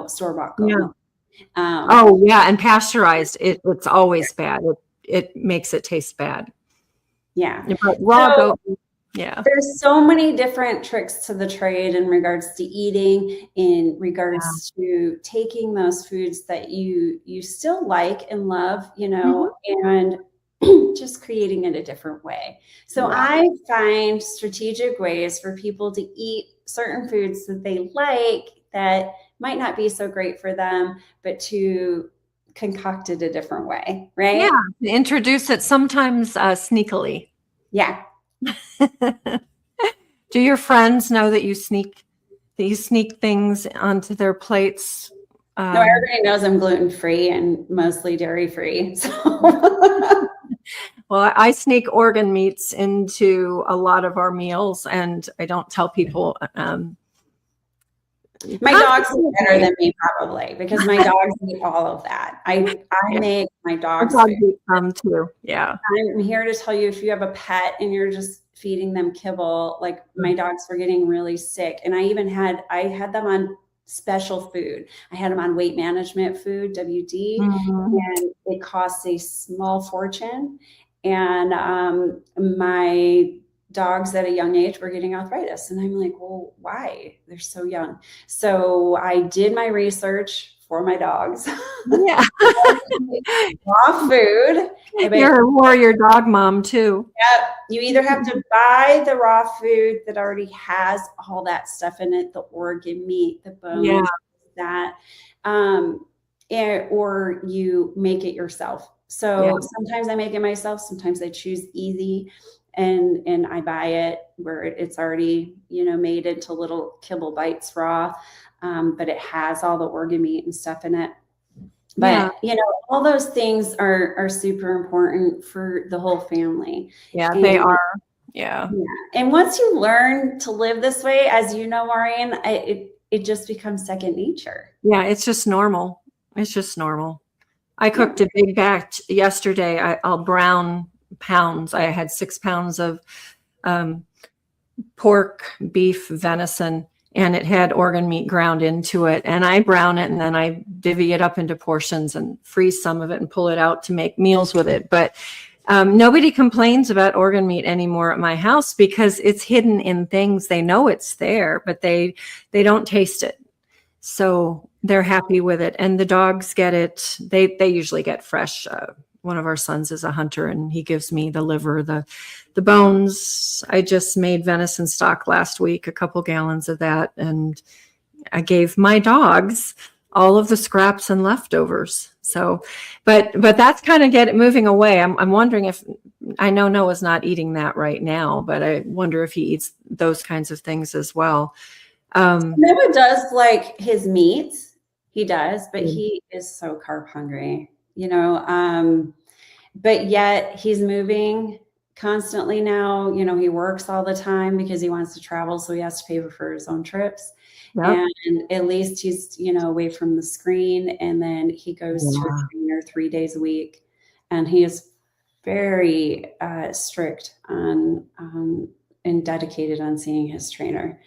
store-bought goat Yeah. milk. Oh, yeah, and pasteurized, it's always bad. It makes it taste bad. Yeah. But raw So goat, yeah. there's so many different tricks to the trade in regards to eating, in regards to taking those foods that you still like and love, Mhm. and just creating it a different way. So Yeah. I find strategic ways for people to eat certain foods that they like that might not be so great for them, but to concoct it a different way, Yeah, right? introduce it sometimes sneakily. Yeah. Do your friends know that you sneak things onto their plates? No, everybody knows I'm gluten-free and mostly dairy-free. So Well, I sneak organ meats into a lot of our meals, and I don't tell people. my dogs eat better Confidently. than me probably because my dogs eat all of that. I Yeah, make my our dogs dogs food. eat some too. Yeah. I'm here to tell you if you have a pet and you're just feeding them kibble, like my dogs were getting really sick. And I had them on special food. I had them on weight management food, WD, Mhm. and it costs a small fortune. And my dogs at a young age were getting arthritis. And I'm like, well, why? They're so young. So I did my research for my dogs. Yeah. Raw food. You're a warrior dog mom too. Yep. You either have to buy the raw food that already has all that stuff in it, the organ meat, the Yeah. bones, that, or you make it yourself. Yeah. So sometimes I make it myself. Sometimes I choose easy and I buy it where it's already, made into little kibble bites raw. But it has all the organ meat and stuff in it. Yeah. But all those things are super important for the whole family. Yeah, And they are. Yeah. yeah, and once you learn to live this way, as you know, Maureen, it just becomes second nature. Yeah, it's just normal. It's just normal. I Yeah. cooked a big batch yesterday. I'll brown pounds. I had 6 pounds of um, pork, beef, venison, and it had organ meat ground into it. And I brown it and then I divvy it up into portions and freeze some of it and pull it out to make meals with it. But nobody complains about organ meat anymore at my house because it's hidden in things. They know it's there, but they don't taste it. So they're happy with it. And the dogs get it. They usually get fresh. One of our sons is a hunter and he gives me the liver, the bones. I just made venison stock last week, a couple gallons of that. And I gave my dogs all of the scraps and leftovers. So, but that's kind of moving away. I'm wondering if, I know Noah's not eating that right now, but I wonder if he eats those kinds of things as well. Noah does like his meat. He does, but he is so carb hungry, but yet he's moving constantly now. He works all the time because he wants to travel. So he has to pay for his own trips. Yep. And at least he's, away from the screen. And then he goes to a trainer 3 days a week. And he is very strict on and dedicated on seeing his trainer.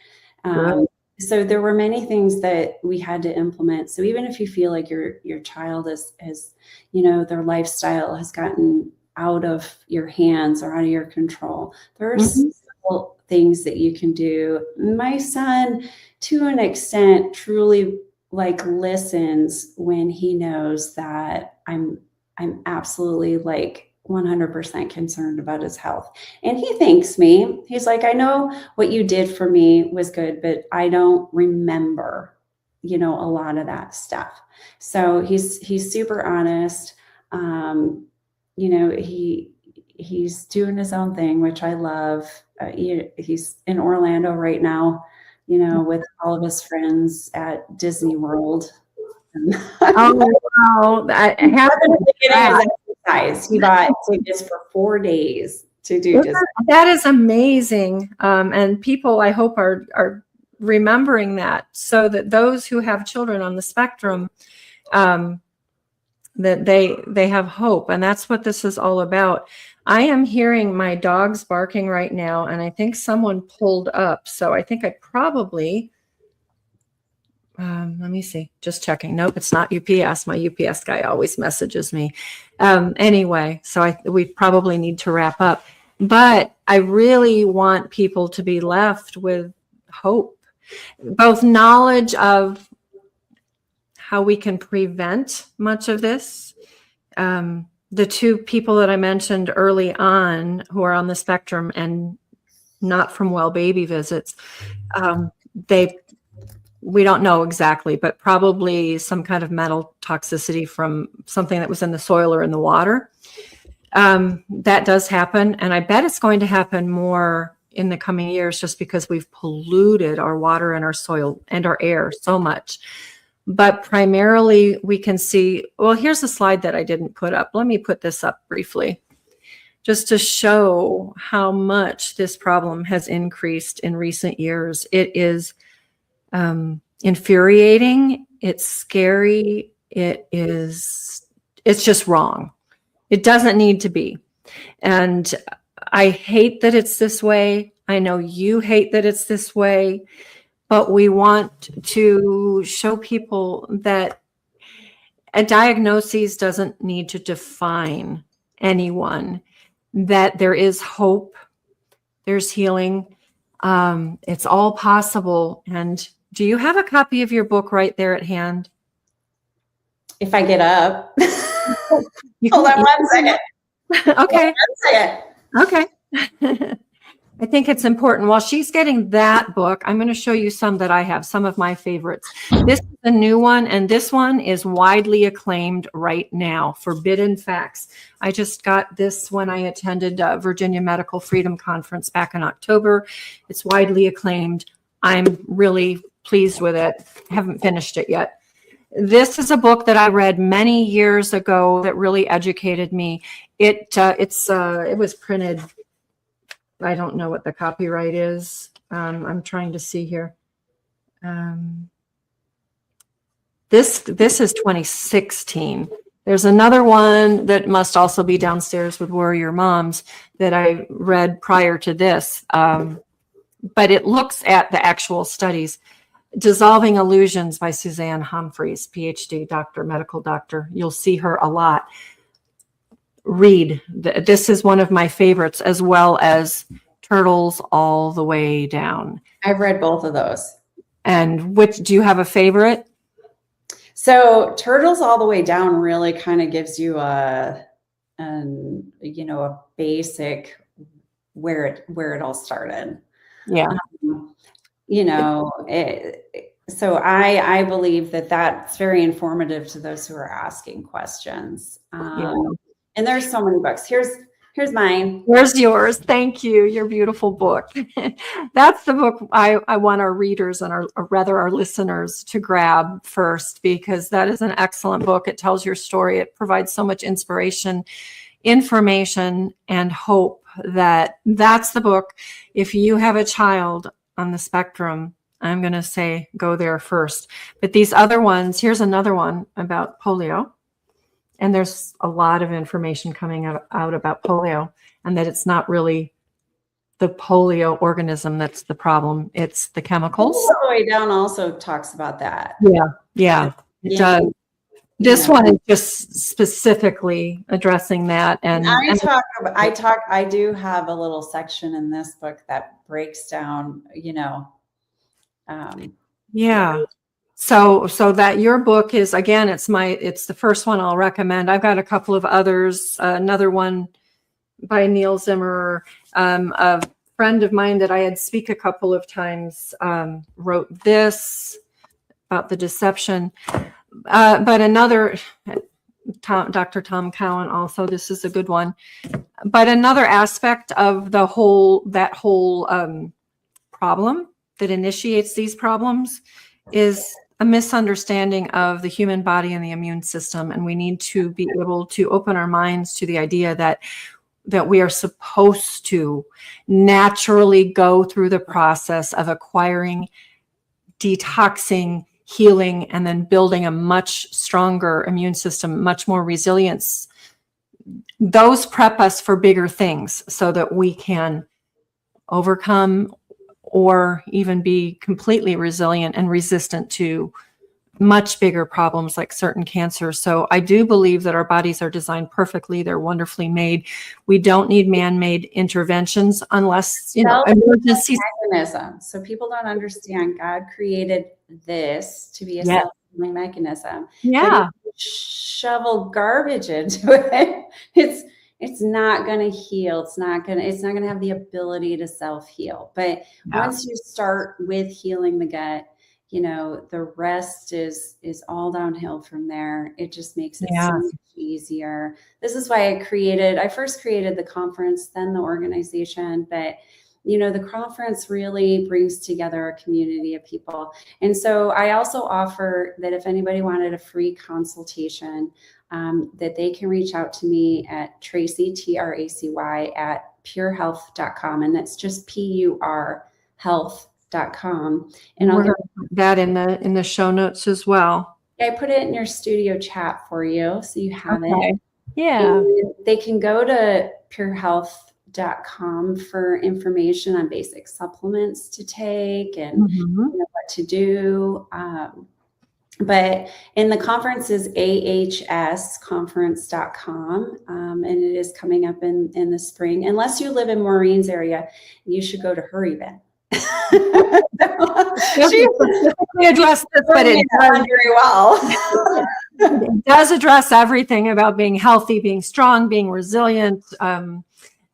So there were many things that we had to implement. So even if you feel like your child has their lifestyle has gotten out of your hands or out of your control, there are simple things that you can do. My son, to an extent, truly listens when he knows that I'm absolutely 100% concerned about his health. And he thanks me. He's like, I know what you did for me was good, but I don't remember, a lot of that stuff. So he's super honest. He's doing his own thing, which I love. He's in Orlando right now, with all of his friends at Disney World. Oh, wow. size. He bought tickets for 4 days to do just that is amazing. And people, I hope, are remembering that, so that those who have children on the spectrum, that they have hope. And that's what this is all about. I am hearing my dogs barking right now, and I think someone pulled up. So I think I probably, let me see, just checking. Nope, it's not UPS. My UPS guy always messages me. Anyway, so we probably need to wrap up. But I really want people to be left with hope, both knowledge of how we can prevent much of this. The two people that I mentioned early on who are on the spectrum and not from well baby visits, we don't know exactly, but probably some kind of metal toxicity from something that was in the soil or in the water. That does happen. And I bet it's going to happen more in the coming years, just because we've polluted our water and our soil and our air so much. But primarily we can see, well, here's a slide that I didn't put up. Let me put this up briefly, just to show how much this problem has increased in recent years. It is infuriating. It's scary. It's just wrong. It doesn't need to be. And I hate that it's this way. I know you hate that it's this way. But we want to show people that a diagnosis doesn't need to define anyone, that there is hope, there's healing, it's all possible. And do you have a copy of your book right there at hand? If I get up. Hold on 1 second. Okay. 1 second. Okay. I think it's important. While she's getting that book, I'm going to show you some that I have, some of my favorites. This is a new one, and this one is widely acclaimed right now, Forbidden Facts. I just got this when I attended Virginia Medical Freedom Conference back in October. It's widely acclaimed. I'm really pleased with it. I haven't finished it yet. This is a book that I read many years ago that really educated me. It was printed, I don't know what the copyright is. I'm trying to see here. This is 2016. There's another one that must also be downstairs with Warrior Moms that I read prior to this. But it looks at the actual studies. Dissolving Illusions by Suzanne Humphreys, PhD, doctor, medical doctor. You'll see her a lot. Read. This is one of my favorites, as well as Turtles All the Way Down. I've read both of those. And do you have a favorite? So Turtles All the Way Down really kind of gives you a basic where it all started. Yeah. So I believe that that's very informative to those who are asking questions. And there's so many books. Here's mine. Where's yours? Thank you. Your beautiful book. That's the book I want our readers and our listeners to grab first, because that is an excellent book. It tells your story. It provides so much inspiration, information, and hope. That's the book. If you have a child on the spectrum, I'm going to say go there first. But these other ones, here's another one about polio. And there's a lot of information coming out about polio, and that it's not really the polio organism that's the problem. It's the chemicals. All the Way Down also talks about that. Yeah, it does. This one is just specifically addressing that. And I do have a little section in this book that breaks down, So that your book is, again, it's the first one I'll recommend. I've got a couple of others. Another one by Neil Zimmer, a friend of mine that I had speak a couple of times, wrote this about the deception. But another, Dr. Tom Cowan also, this is a good one. But another aspect of that whole problem that initiates these problems is a misunderstanding of the human body and the immune system. And we need to be able to open our minds to the idea that we are supposed to naturally go through the process of acquiring, detoxing, healing, and then building a much stronger immune system, much more resilience. Those prep us for bigger things so that we can overcome or even be completely resilient and resistant to much bigger problems like certain cancers. So I do believe that our bodies are designed perfectly. They're wonderfully made. We don't need man-made interventions unless, emergencies. Mechanism. So people don't understand God created this to be a Yes. self-healing mechanism. Yeah. But if you shovel garbage into it, it's not going to heal. It's not going to have the ability to self-heal. But once you start with healing the gut, the rest is all downhill from there. It just makes it so much easier. This is why I first created the conference, then the organization, but the conference really brings together a community of people. And so I also offer that if anybody wanted a free consultation, that they can reach out to me at Tracy, Tracy, at purehealth.com. And that's just PUR health.com. And I'll get that in the show notes as well. I put it in your studio chat for you, so you have it. Yeah. And they can go to purehealth.com for information on basic supplements to take and what to do. But in the conference is ahsconference.com, and it is coming up in the spring. Unless you live in Maureen's area, you should go to her event. She addressed this, but it does very well. It does address everything about being healthy, being strong, being resilient,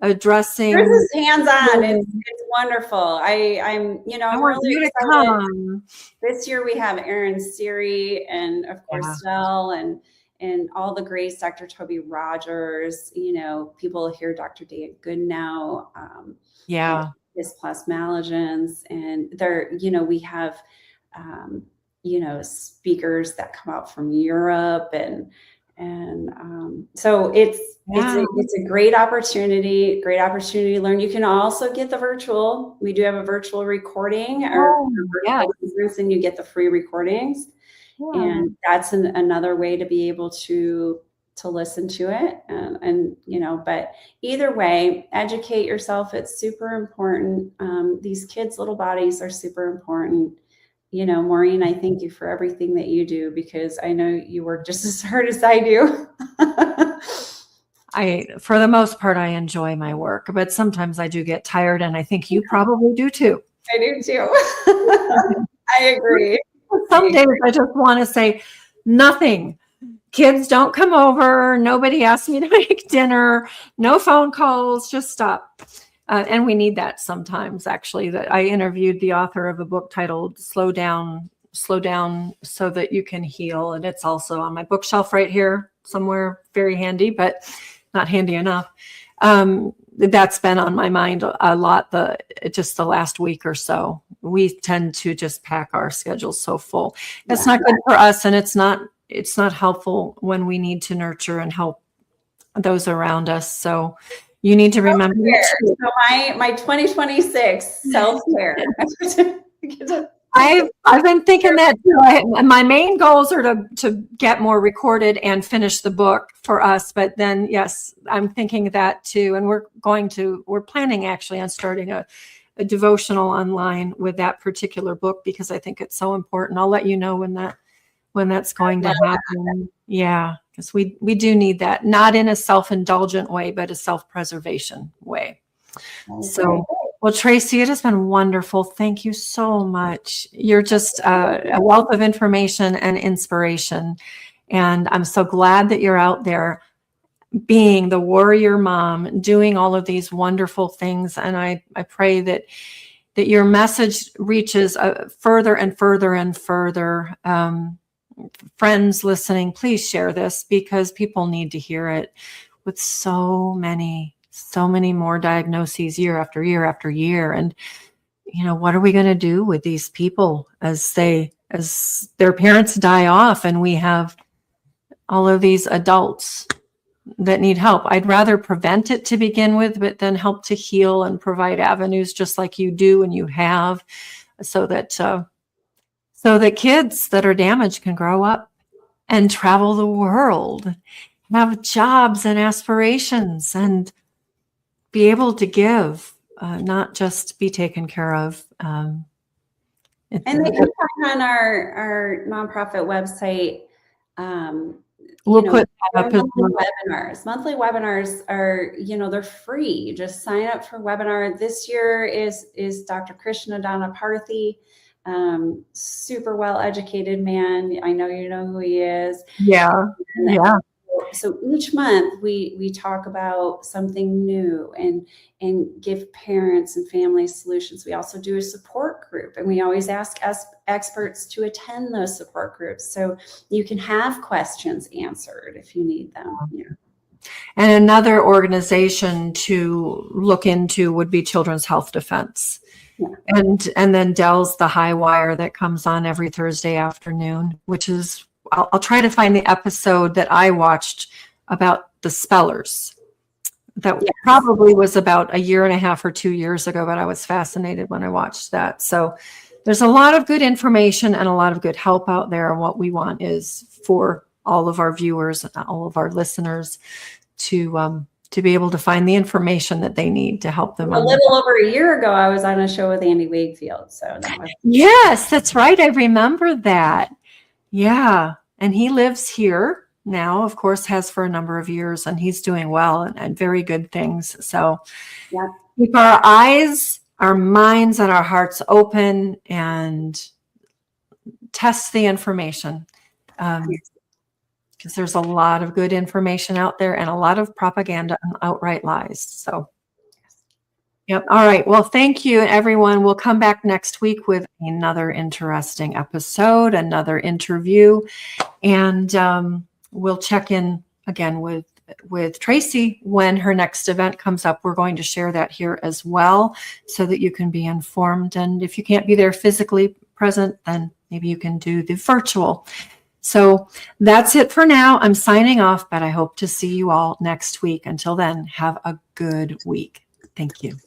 addressing. This is hands-on. It's wonderful. I'm really excited. This year we have Erin Siri and of course Stell and all the greats, Dr. Toby Rogers, people hear Dr. Dan Goodnow. His plasmalogens, and we have speakers that come out from Europe and so it's a great opportunity to learn. You can also get the virtual. We do have a virtual recording conference, and you get the free recordings. And that's another way to be able to listen to it. But either way, educate yourself. It's super important. These kids' little bodies are super important. Maureen, I thank you for everything that you do, because I know you work just as hard as I do. For the most part, I enjoy my work, but sometimes I do get tired, and I think you probably do too. I do too. I agree. Some days I just want to say nothing. Kids don't come over. Nobody asked me to make dinner. No phone calls. Just stop. And we need that sometimes, actually. That I interviewed the author of a book titled Slow Down so that you can heal. And it's also on my bookshelf right here somewhere, very handy, but not handy enough. That's been on my mind a lot just the last week or so. We tend to just pack our schedules so full. It's not good for us, and it's not helpful when we need to nurture and help those around us. So you need to remember. So my 2026 self-care. I've been thinking that too. My main goals are to get more recorded and finish the book for us. But then, yes, I'm thinking that too. And we're planning actually on starting a devotional online with that particular book, because I think it's so important. I'll let you know when that's going to happen. Yeah, because we do need that, not in a self-indulgent way, but a self-preservation way. So, well, Tracy, it has been wonderful. Thank you so much. You're just a wealth of information and inspiration. And I'm so glad that you're out there being the warrior mom, doing all of these wonderful things. And I pray that your message reaches further and further and further. Friends listening, please share this, because people need to hear it. With so many more diagnoses year after year after year. And what are we going to do with these people as their parents die off and we have all of these adults that need help? I'd rather prevent it to begin with, but then help to heal and provide avenues just like you do and you have, so that kids that are damaged can grow up and travel the world, have jobs and aspirations, and be able to give, not just be taken care of. And they can find on our nonprofit website. We'll put that up as well. Monthly webinars are, they're free. You just sign up for webinar. This year is Dr. Krishna Danaparthy, super well-educated man. I know you know who he is. Yeah. Yeah. So each month we talk about something new and give parents and families solutions. We also do a support group, and we always ask experts to attend those support groups so you can have questions answered if you need them. Yeah. And another organization to look into would be Children's Health Defense. Yeah. And then Dell's The High Wire that comes on every Thursday afternoon, which is, I'll try to find the episode that I watched about the spellers. That probably was about 1.5 or 2 years ago, but I was fascinated when I watched that. So there's a lot of good information and a lot of good help out there. And what we want is for all of our viewers and all of our listeners to be able to find the information that they need to help them. A little over a year ago, I was on a show with Andy Wakefield. So that was yes, that's right. I remember that. Yeah. And he lives here now, of course, has for a number of years, and he's doing well and very good things. So keep our eyes, our minds, and our hearts open and test the information. Because there's a lot of good information out there and a lot of propaganda and outright lies. So, yep. All right. Well, thank you, everyone. We'll come back next week with another interesting episode, another interview, and we'll check in again with Tracy when her next event comes up. We're going to share that here as well so that you can be informed. And if you can't be there physically present, then maybe you can do the virtual. So that's it for now. I'm signing off, but I hope to see you all next week. Until then, have a good week. Thank you.